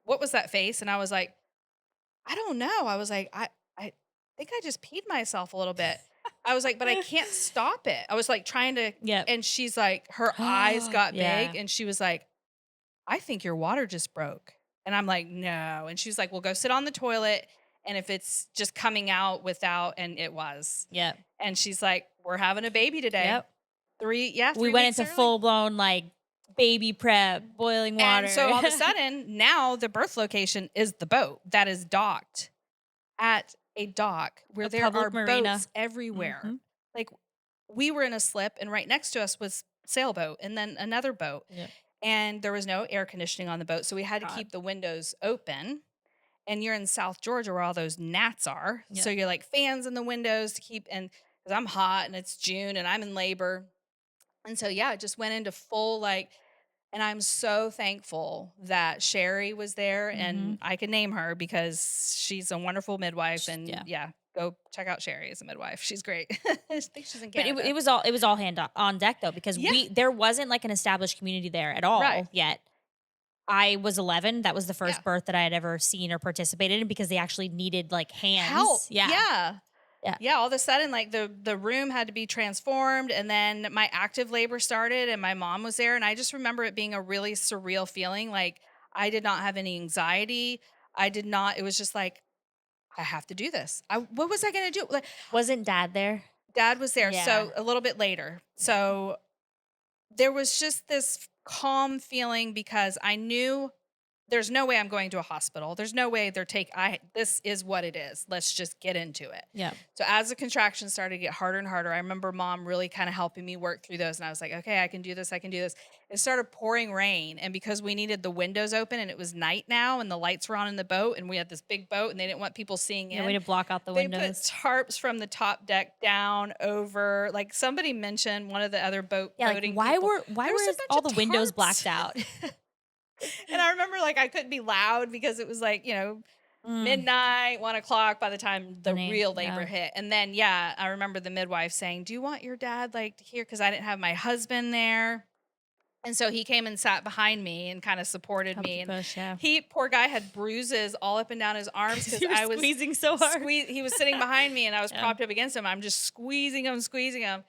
"What was that face?" And I was like, "I don't know." I was like, I think I just peed myself a little bit. I was like, "But I can't stop it." I was like trying to, Yep. and she's like, her eyes got Yeah. big, and she was like, "I think your water just broke." And I'm like, "No." And she was like, "Well, go sit on the toilet. And if it's just coming out without," and it was. Yep. And she's like, "We're having a baby today." Yep. 3 We went weeks into early. full blown like baby prep, boiling water. And so all of a sudden, now the birth location is the boat that is docked at a dock where A there public are marina. boats everywhere. Mhm. Like we were in a slip, and right next to us was sailboat and then another boat. Yep. And there was no air conditioning on the boat. So we had to God. keep the windows open. And you're in South Georgia where all those gnats are. Yep. So you're like fans in the windows to keep, and because I'm hot and it's June and I'm in labor. And so, yeah, it just went into full like, and I'm so thankful that Sherry was there, and Mhm. I can name her because she's a wonderful midwife. And Yeah. yeah, go check out Sherry as a midwife. She's great. I think she's in But Canada. it was all hand on deck though because Yeah. there wasn't like an established community there at all Right. yet. I was 11. That was the first Yeah. birth that I had ever seen or participated in because they actually needed like hands. Help. Yeah. Yeah. Yeah. Yeah. All of a sudden, like the room had to be transformed, and then my active labor started, and my mom was there, and I just remember it being a really surreal feeling. Like I did not have any anxiety. I did not. It was just like I have to do this. What was I going to do? Like Wasn't dad there? dad was there, Yeah. so a little bit later. So there was just this calm feeling because I knew there's no way I'm going to a hospital. There's no way this is what it is. Let's just get into it. Yeah. So as the contractions started to get harder and harder, I remember mom really kind of helping me work through those. And I was like, okay, I can do this. I can do this. It started pouring rain. And because we needed the windows open and it was night now and the lights were on in the boat and we had this big boat and they didn't want people seeing Yeah, in, way to block out the they put windows. tarps from the top deck down over, like somebody mentioned one of the other Yeah, like boating why people. were There was a bunch all of the windows tarps. blacked out? And I remember like I couldn't be loud because it was like, Mm, midnight, 1 o'clock by the time the funny. real labor Yeah. hit. And then, yeah, I remember the midwife saying, do you want your dad like to hear? Cause I didn't have my husband there. And so he came and sat behind me and kind of supported Helped me. you And push, yeah. poor guy, had bruises all up and down his arms Because because you were I was squeezing so hard. he was sitting behind me and I was Yeah. propped up against him. I'm just squeezing him.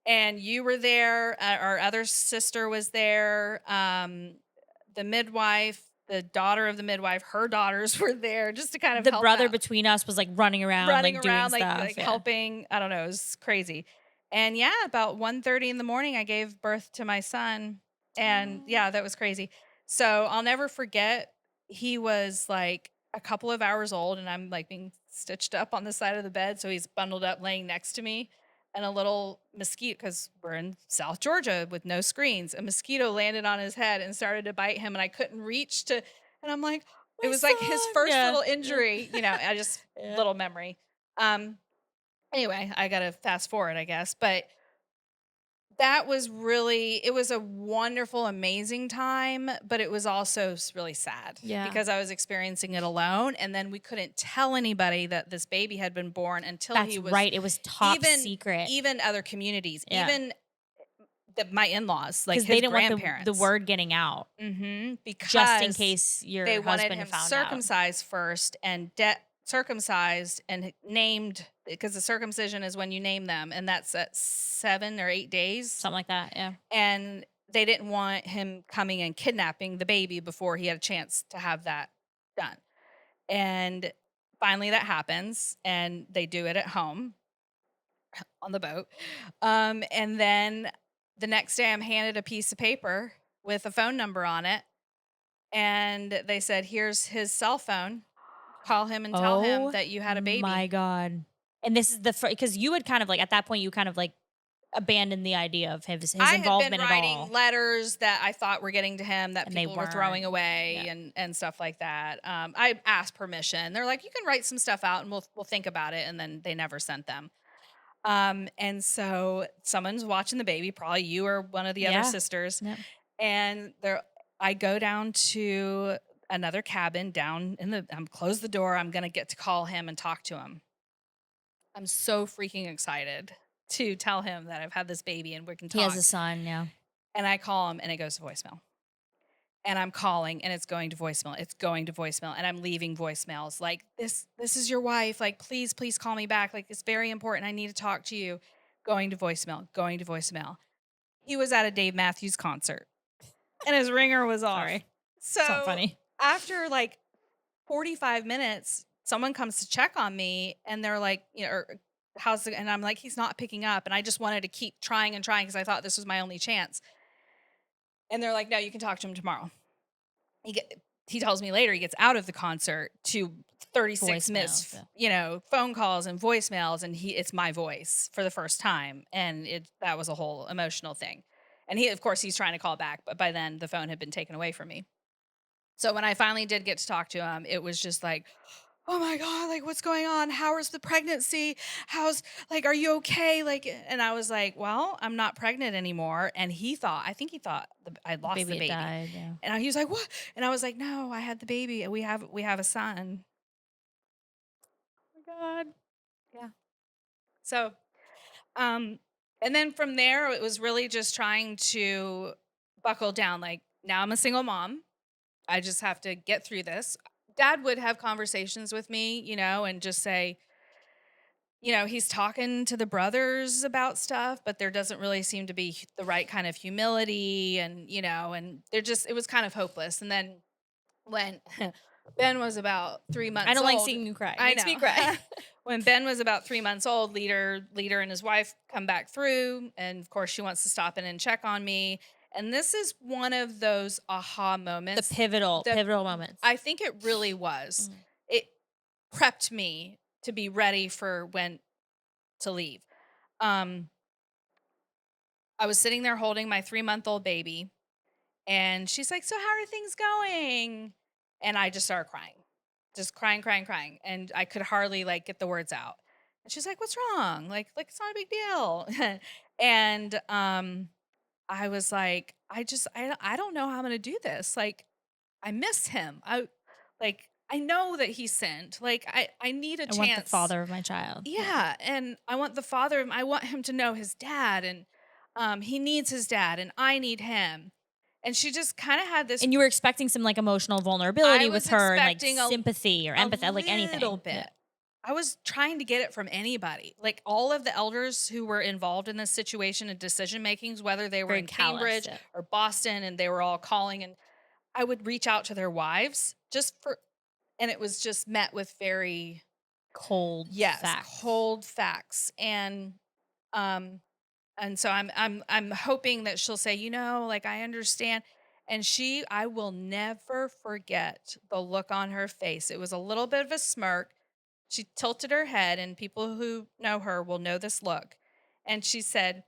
And you were there. Our other sister was there. The midwife, the daughter of the midwife, her daughters were there just to kind of The help brother out, between us was like running around, running like doing around stuff. like Yeah. helping. I don't know, it was crazy. And yeah, about 1:30 in the morning I gave birth to my son. And Oh. yeah, that was crazy. So I'll never forget, he was like a couple of hours old and I'm like being stitched up on the side of the bed, so he's bundled up laying next to me, and a little mosquito, because we're in South Georgia with no screens, a mosquito landed on his head and started to bite him and I couldn't reach to, and I'm like, it My was like his son. first Yeah. little Yeah. injury, I just Yeah. little memory. Um, anyway, I gotta fast forward, I guess. But that was really, it was a wonderful, amazing time, but it was also really sad Yeah. because I was experiencing it alone. And then we couldn't tell anybody that this baby had been born until That's he was right. It was top even, secret. even other communities, Yeah. even my in-laws, like Because they his didn't want the grandparents. word getting out just in Because case your they wanted husband him found out. circumcised first and circumcised and named, because the circumcision is when you name them, and that's at 7 or 8 days. Something like that. Yeah. And they didn't want him coming and kidnapping the baby before he had a chance to have that done. And finally that happens and they do it at home on the boat. And then the next day I'm handed a piece of paper with a phone number on it. And they said, here's his cell phone. Call him and tell him Oh that you had a my baby. God. And this is because you had kind of like at that point, you kind of like abandoned the idea of his I had been involvement at writing all. letters that I thought were getting to him that And they people were throwing weren't. away Yeah. and stuff like that. I asked permission. They're like, you can write some stuff out and we'll think about it. And then they never sent them. And so someone's watching the baby, probably you or one of the other Yeah. sisters. Yeah. And I go down to another cabin down I'm close the door. I'm gonna get to call him and talk to him. I'm so freaking excited to tell him that I've had this baby and we can He has talk. a son. Yeah. And I call him and it goes to voicemail. And I'm calling and it's going to voicemail. It's going to voicemail. And I'm leaving voicemails like, this is your wife. Like, please call me back. Like, it's very important. I need to talk to you. Going to voicemail, going to voicemail. He was at a Dave Matthews concert and his ringer was off. Sorry. It's not So funny. after like 45 minutes, someone comes to check on me and they're like, and I'm like, he's not picking up. And I just wanted to keep trying and trying because I thought this was my only chance. And they're like, no, you can talk to him tomorrow. He tells me later he gets out of the concert to 36 missed, Voicemails, phone calls and voicemails, and it's my voice for the first time, and that was a whole emotional thing. And of course, he's trying to call back, but by then the phone had been taken away from me. So when I finally did get to talk to him, it was just like, oh my God, like what's going on? How is the pregnancy? Are you okay? Like, and I was like, well, I'm not pregnant anymore. And I think he thought I'd lost the baby. Died, yeah. And he was like, what? And I was like, no, I had the baby. We have a son. Oh my God. Yeah. So, and then from there, it was really just trying to buckle down. Like now I'm a single mom. I just have to get through this. Dad would have conversations with me, and just say, he's talking to the brothers about stuff, but there doesn't really seem to be the right kind of humility and it was kind of hopeless. And then when Ben was about 3 months I don't like old, seeing you cry. It I makes me cry. know. When Ben was about 3 months old, leader and his wife come back through. And of course she wants to stop in and check on me. And this is one of those aha The moments. The pivotal moments. I think it really was. Mhm. It prepped me to be ready for when to leave. Um, I was sitting there holding my 3-month-old baby, and she's like, "So how are things going?" And I just started crying. Just crying, crying, crying. And I could hardly like get the words out. And she's like, "What's wrong? Like it's not a big deal." And I was like, I don't know how I'm gonna do this. Like, I miss him. I know that he sinned. Like, I need a I want the chance. father of my child. Yeah. Yeah. And I want the father, I want him to know his dad, and he needs his dad, and I need him. And she just kind of had this. And you were expecting some like emotional I vulnerability with was her and like expecting sympathy or a empathy, like little anything. bit. Yeah. I was trying to get it from anybody. Like all of the elders who were involved in this situation and decision makings, whether they were Very in callous. Cambridge Yeah. or Boston, and they were all calling, and I would reach out to their wives just for, and it was just met with very, Cold yes, facts. cold facts. Um and so I'm hoping that she'll say, like, I understand. And I will never forget the look on her face. It was a little bit of a smirk. She tilted her head, and people who know her will know this look. And Yeah. she said,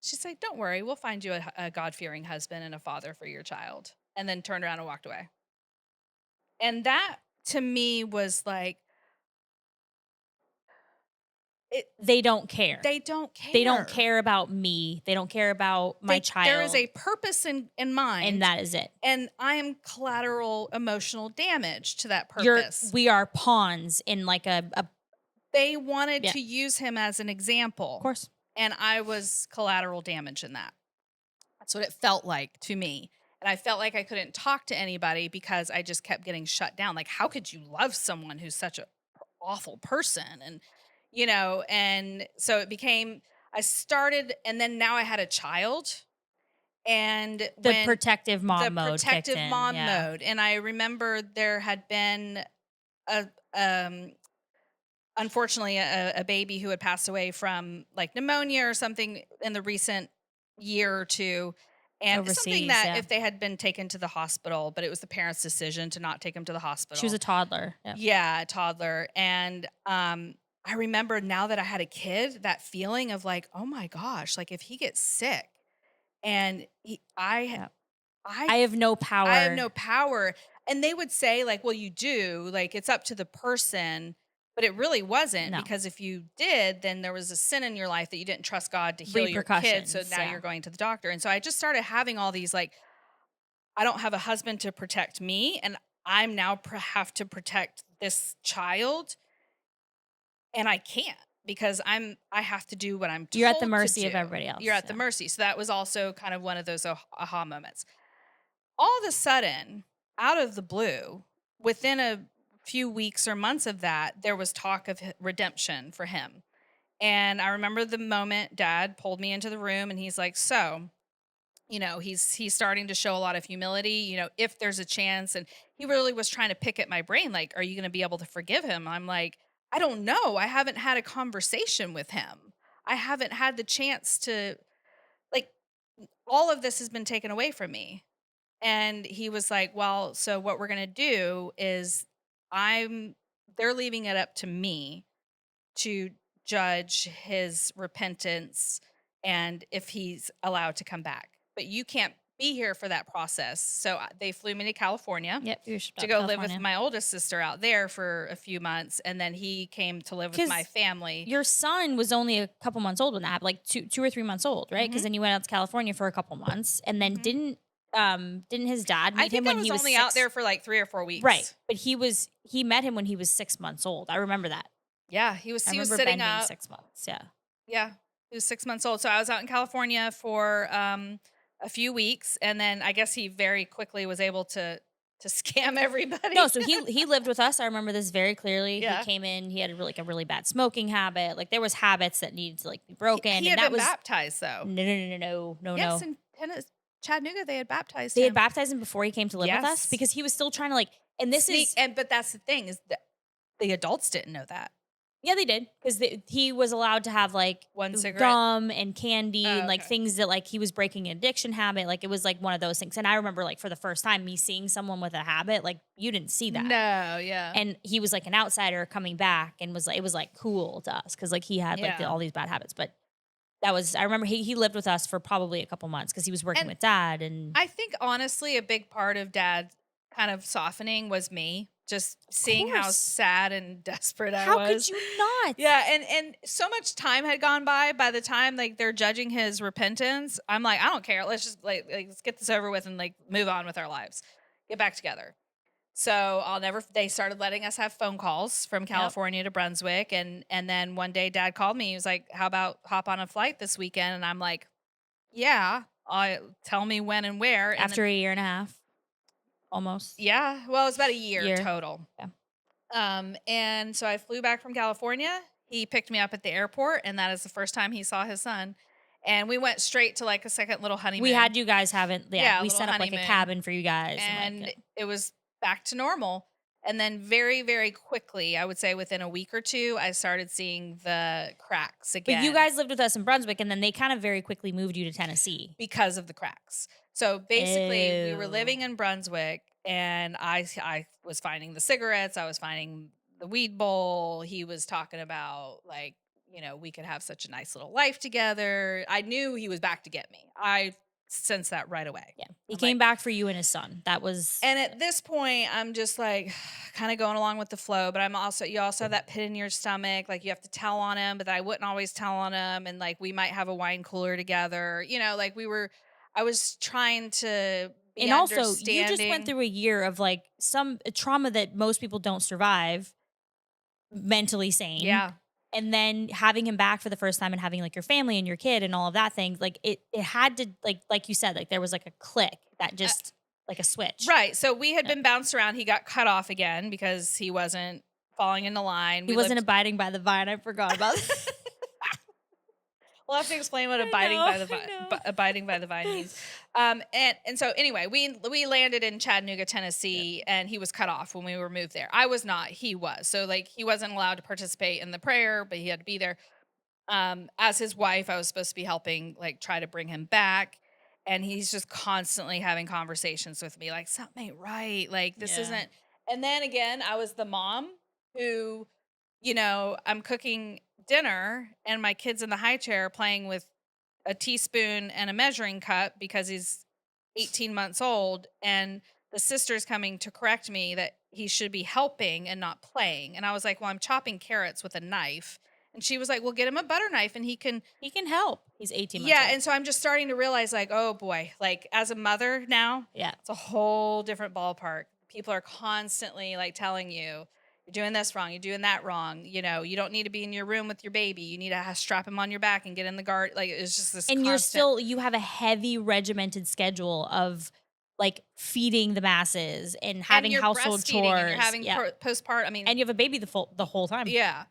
she's like, "Don't worry, we'll find you a God-fearing husband and a father for your child." And then turned around and walked away. And that to me was like, it They don't care. they don't They don't care. care about me. They don't care about my There is child. a purpose in And mind, that is it. and I am collateral emotional damage to that You're purpose. we are pawns in like a They wanted yeah, to use him as an of example, course. and I was collateral damage in that. That's what it felt like to me. And I felt like I couldn't talk to anybody because I just kept getting shut down. Like, how could you love someone who's such a awful person? And so it became, I started, and then now I had a child. And The when protective the mom mode kicked protective in. mom Yeah. mode, and I remember there had been a, um, unfortunately, a baby who had passed away from like pneumonia or something in the recent year or two. And it's something Overseas. that Yeah. if they had been taken to the hospital, but it was the parents' decision to not take him to the She was hospital. a toddler. Yeah. Yeah, a toddler. And I remember now that I had a kid, that feeling of like, oh my gosh, like if he gets sick, and Yeah. I I have no I have power. no power. And they would say, like, well, you do, like, it's up to the person. But it really wasn't, No. because if you did, then there was a sin in your life that you didn't trust God to heal your kid. So Repercussions. now Yeah. you're going to the doctor. And so I just started having all these, like, I don't have a husband to protect me. And I'm now have to protect this child. And I can't, because I have to do what I'm You're at the told to mercy of do. everybody You're else. at the Yeah. mercy. So that was also kind of one of those aha moments. All of a sudden, out of the blue, within a few weeks or months of that, there was talk of redemption for him. And I remember the moment Dad pulled me into the room, and he's like, "So, he's starting to show a lot of humility, if there's a chance." And he really was trying to pick at my brain, like, "Are you going to be able to forgive him?" I'm like, "I don't know. I haven't had a conversation with him. I haven't had the chance to, like, all of this has been taken away from me." And he was like, "Well, so what we're going to do is I'm they're leaving it up to me to judge his repentance and if he's allowed to come back. But you can't be here for that process." So they flew me to California Yep. You're shipped to out to go live with California. my oldest sister out there for a few months, and then he came to live with my Because family. your son was only a couple months old when that happened, like 2 or 3 months old, right? Because Mhm. then you went out to California for a couple months, and then Mhm. didn't his dad I meet him think I when was he was only out 6? there for like 3 or 4 Right, weeks. but he met him when he was 6 months old. I remember that. Yeah, I he was remember sitting Ben being up. 6 months. Yeah. Yeah, he was 6 months old. So I was out in California for, a few weeks, and then I guess he very quickly was able to scam No, everybody. so he lived with us. I remember this very clearly. He Yeah. came in. He had a really bad smoking habit. Like there was habits that needed to like be broken, He and had that been was baptized, though. Yes, no. in Chattanooga, they had baptized They had him. baptized him before he came to live with us Yes. because he was still trying to like. And this Sneak is but that's the thing, is that the adults didn't know that. Yeah, they did, 'cause he was allowed to have, like, One cigarette? gum and candy and, Oh, like, okay. things that, like, he was breaking an addiction habit, like, it was, like, one of those things, and I remember, like, for the first time, me seeing someone with a habit, like, you didn't see that, No, yeah. and he was, like, an outsider coming back and was, like it was, like, cool to us, 'cause, like, he had, like, Yeah. all these bad habits, but that was I remember he lived with us for probably a couple months, 'cause he was working And with dad and I think honestly a big part of dad kind of softening was me, just of seeing how course. sad and desperate I How could was. you not? Yeah, and so much time had gone by the time like they're judging his repentance. I'm like, I don't care. Let's just like let's get this over with and like move on with our lives. Get back together. So I'll never they started letting us have phone calls from Yep. California to Brunswick and then one day dad called me. He was like, "How about hop on a flight this weekend?" And I'm like, "Yeah, tell me when and where." And After then a year and a half, almost. yeah, well, it was about a year Year. total. Yeah. And so I flew back from California. He picked me up at the airport, and that is the first time he saw his son. And we went straight to like a second little We honeymoon. had you guys haven't yeah, Yeah, a we little set up, like, a honeymoon. cabin for you guys and, like, And it was back to normal. And then very, very quickly, I would say within a week or two, I started seeing the cracks but you again guys lived with us in Brunswick, and then they kind of very quickly moved you to Tennessee. because of the cracks. So basically, we were Oh. living in Brunswick, and I was finding the cigarettes, I was finding the weed bowl. He was talking about like, we could have such a nice little life together. I knew he was back to get me. I sensed that right away. Yeah. He I'm came like, back for you and his son. That was and at this point, I'm just like kind of going along with the flow, but you also have that pit in your stomach. Like you have to tell on him, but I wouldn't always tell on him. And like we might have a wine cooler together, like I was trying to be and also, you just went understanding. through a year of, like, some trauma that most people don't survive mentally sane, Yeah. and then having him back for the first time and having, like, your family and your kid and all of that things, like, it had to like you said, like, there was, like, a click that Uh, just like a switch. right. So we had Yep. been bounced around. He got cut off again because he wasn't falling into line. He We wasn't lived. abiding by the vine, I forgot about that. We'll have to explain what I know, I know. abiding by the vine means. And so anyway, we landed in Chattanooga, Yep. Tennessee, and he was cut off when we were moved there. I was not. He was. So like he wasn't allowed to participate in the prayer, but he had to be there. As his wife, I was supposed to be helping, like try to bring him back. And he's just constantly having conversations with me, like something ain't right. Like this Yeah. isn't. And then again, I was the mom who I'm cooking dinner and my kid's in the high chair playing with a teaspoon and a measuring cup because he's 18 months old. And the sister's coming to correct me that he should be helping and not playing. And I was like, well, I'm chopping carrots with a knife. And she was like, well, get him a butter knife and he can. He can help. He's 18 months Yeah. old. And so I'm just starting to realize, like, oh boy, like as a mother now, Yeah. it's a whole different ballpark. People are constantly like telling you, you're doing this wrong, you're doing that wrong. You don't need to be in your room with your baby. You need to strap him on your back and get in the guard. Like it's just this And constant. you have a heavy regimented schedule of, like, feeding the masses and And having you're household breastfeeding and you're chores. having Yeah. postpartum. I mean, And you have a baby the whole time. yeah.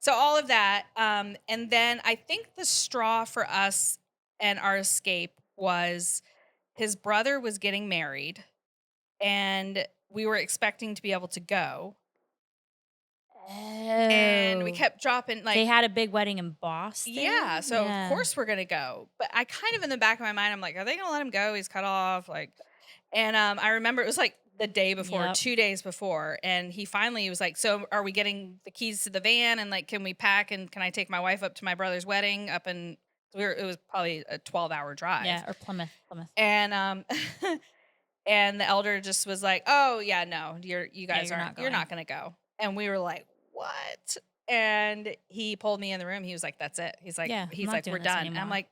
So all of that. And then I think the straw for us and our escape was his brother was getting married and we were expecting to be able to go. And we Oh. kept dropping They like, had a big wedding in yeah, Boston? so of Yeah. course we're gonna go. But I kind of in the back of my mind, I'm like, are they gonna let him go? He's cut off. Like, and I remember it was like the day before, Yep. 2 days before, and he finally was like, so are we getting the keys to the van? And like, can we pack and can I take my wife up to my brother's wedding up in it was probably a 12-hour drive. Yeah, or Plymouth. And and the elder just was like, "Oh yeah, no, you Yeah, guys you're not you're going. not gonna go." And we were like, "What?" And he pulled me in the room. He was like, "That's it." He's like, Yeah, I'm not "We're doing this done." And I'm anymore. like,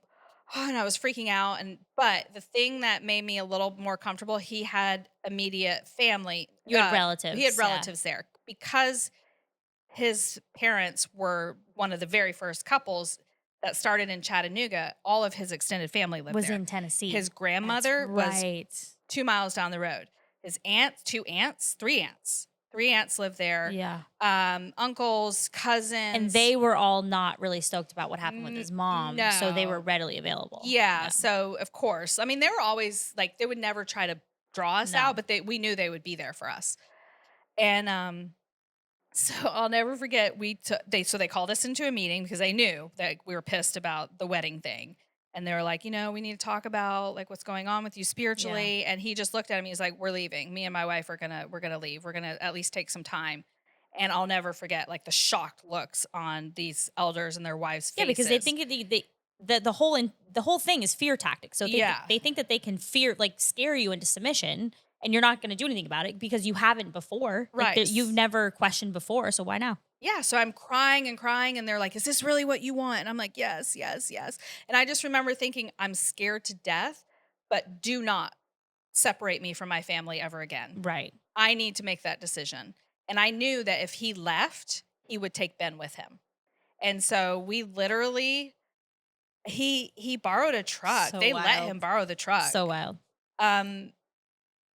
"Oh," and I was freaking out. But the thing that made me a little more comfortable, he had immediate family. You had He had relatives, yeah. relatives there because his parents were one of the very first couples that started in Chattanooga. All of his extended family lived Was there. in Tennessee. His That's grandmother was right. 2 miles down the road. His aunts, 2 aunts, 3 aunts. 3 aunts live there. Yeah. Uncles, And cousins. they were all not really stoked about what happened with his mom, so they were No. readily available. Yeah, Yeah. so of course. I mean, they were always like they would never try to draw us No. out, but we knew they would be there for us. And So I'll never forget. They called us into a meeting because they knew that we were pissed about the wedding thing, and they were like, we need to talk about like what's going on with you Yeah. spiritually. And he just looked at me. He's like, "We're leaving. Me and my wife we're gonna leave. We're gonna at least take some time." And I'll never forget like the shocked looks on these elders and their wives' Yeah, because they faces. think the whole thing is fear tactics. So Yeah, they think that they can scare you into submission, and you're not going to do anything about it because you haven't before. Like right. you've never questioned before, so why now? Yeah, so I'm crying and crying, and they're like, "Is this really what you want?" And I'm like, "Yes, yes, yes." And I just remember thinking, "I'm scared to death, but do not separate me from my family ever again. Right. I need to make that decision." And I knew that if he left, he would take Ben with him. And so we literally he borrowed a truck. So They let wild. him borrow the truck. So wild. Um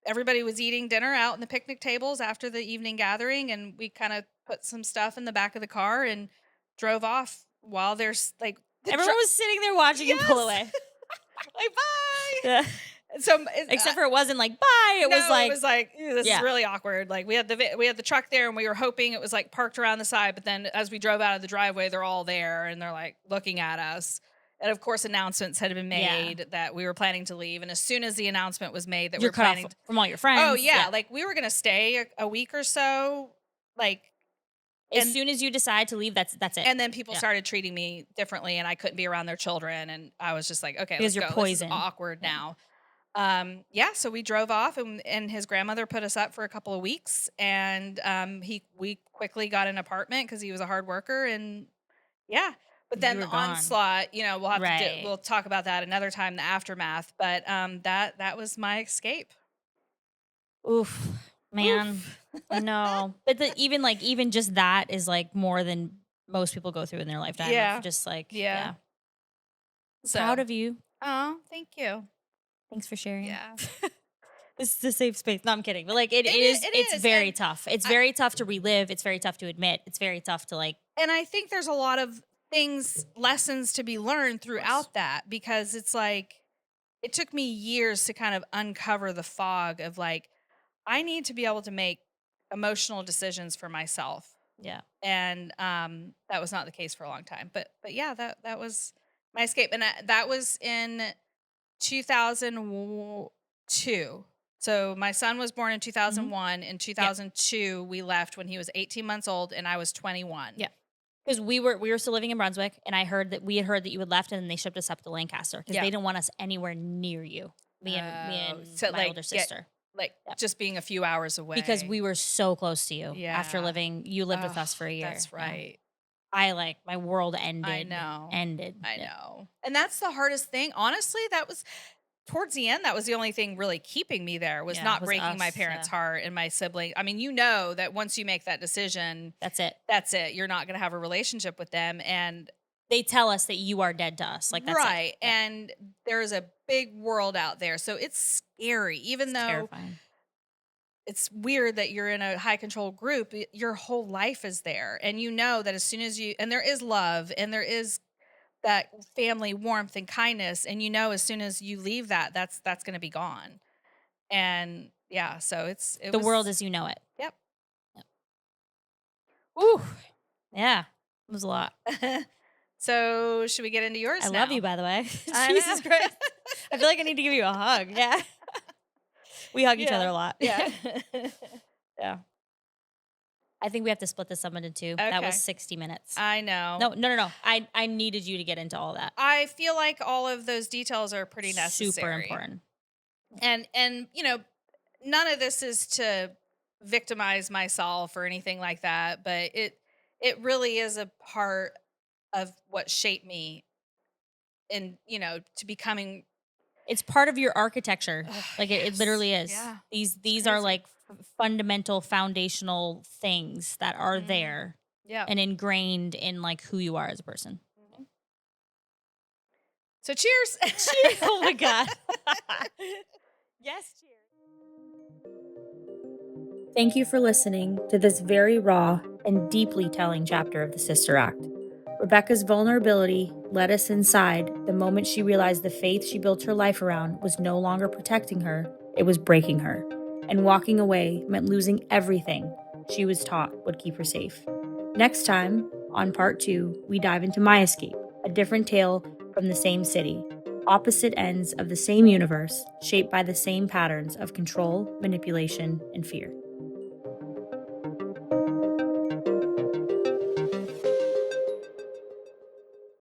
Everybody was eating dinner out in the picnic tables after the evening gathering, and we kind of put some stuff in the back of the car and drove off while there's like Everyone was sitting there watching him pull yes, away. like bye. Yeah. So Except for it wasn't like bye. It was no, it like was like, "Ew, this is yeah. really awkward." Like we had the truck there, and we were hoping it was like parked around the side. But then as we drove out of the driveway, they're all there, and they're like looking at us. And of course, announcements had been Yeah. made that we were planning to leave. And as soon as the announcement was made that we You're were cut planning, off from all your friends. oh yeah, like we were gonna stay a week or so, like, As and soon as you decide to leave, that's it. and then people Yeah. started treating me differently, and I couldn't be around their children, and I was just like, okay, Because let's you're go. This is poison. awkward Yeah. now. Yeah, so we drove off, and his grandmother put us up for a couple of weeks, and we quickly got an apartment because he was a hard worker, and yeah. But You then were the gone. onslaught, Right. we'll talk about that another time, the aftermath. But that was my escape. Oof, man. Oof. I know. But even just that is like more than most people go through in their lifetime of Yeah, just like, yeah. yeah. Proud So, of you. oh, thank you. Thanks for sharing. Yeah, This is a safe space. No, I'm kidding. But like it it's is, very and tough. It's I very tough to relive. It's very tough to admit. It's very tough to like and I think there's a lot of lessons to be learned of course. throughout that, because it's like it took me years to kind of uncover the fog of like I need to be able to make emotional decisions for myself. Yeah. And that was not the case for a long time. But yeah, that was my escape, and that was in 2002. So my son was born in Mhm. 2001. In Yeah. 2002, we left when he was 18 months old, and I was 21. Yeah. Because we were still living in Brunswick, and we had heard that you had left, and then they shipped us up to Lancaster because Yeah. they didn't want us anywhere near you. Me and So my older sister. Yeah. just being a few hours away. Because we were so close to you after Yeah. you lived with Oh, us for a year. that's Yeah. right. My world I ended. know. Ended. I Yeah. know. And that's the hardest thing. Honestly, that was towards the end, that was the only thing really keeping me there, was Yeah, not was breaking my us. parents' Yeah. heart and my sibling. I mean, that once you make that decision, That's it. that's it. You're not going to have a relationship with them. And They tell us that you are dead to us. Like that's it. right. Yeah. And there's a big world out there. So it's scary, even It's though terrifying. it's weird that you're in a high control group, your whole life is there. And you know that as soon as and there is love, and there is that family warmth and kindness. And as soon as you leave that's going to be gone. And yeah, so it The world was, as you know it. yep. Ooh. Yeah. It was a lot. So should we get into yours I now? love you, by the way. I Jesus know. Christ. I feel like I need to give you a hug. Yeah. We hug each other Yeah. a lot. Yeah. Yeah. I think we have to split this up into two. That was Okay. 60 minutes. I know. No. I needed you to get into all that. I feel like all of those details are pretty Super necessary. important. And none of this is to victimize myself or anything like that, but it really is a part of what shaped me in, to becoming. It's part of your architecture. Like it Yes. literally is. Yeah. These are crazy. like fundamental foundational things that are Mhm. there Yeah. and ingrained in like who you are as a person. Mhm. So cheers. Oh my God. Yes, cheers. Thank you for listening to this very raw and deeply telling chapter of the Sister Act. Rebecca's vulnerability led us inside the moment she realized the faith she built her life around was no longer protecting her, it was breaking her. And walking away meant losing everything she was taught would keep her safe. Next time, on part 2, we dive into My Escape, a different tale from the same city, opposite ends of the same universe, shaped by the same patterns of control, manipulation, and fear.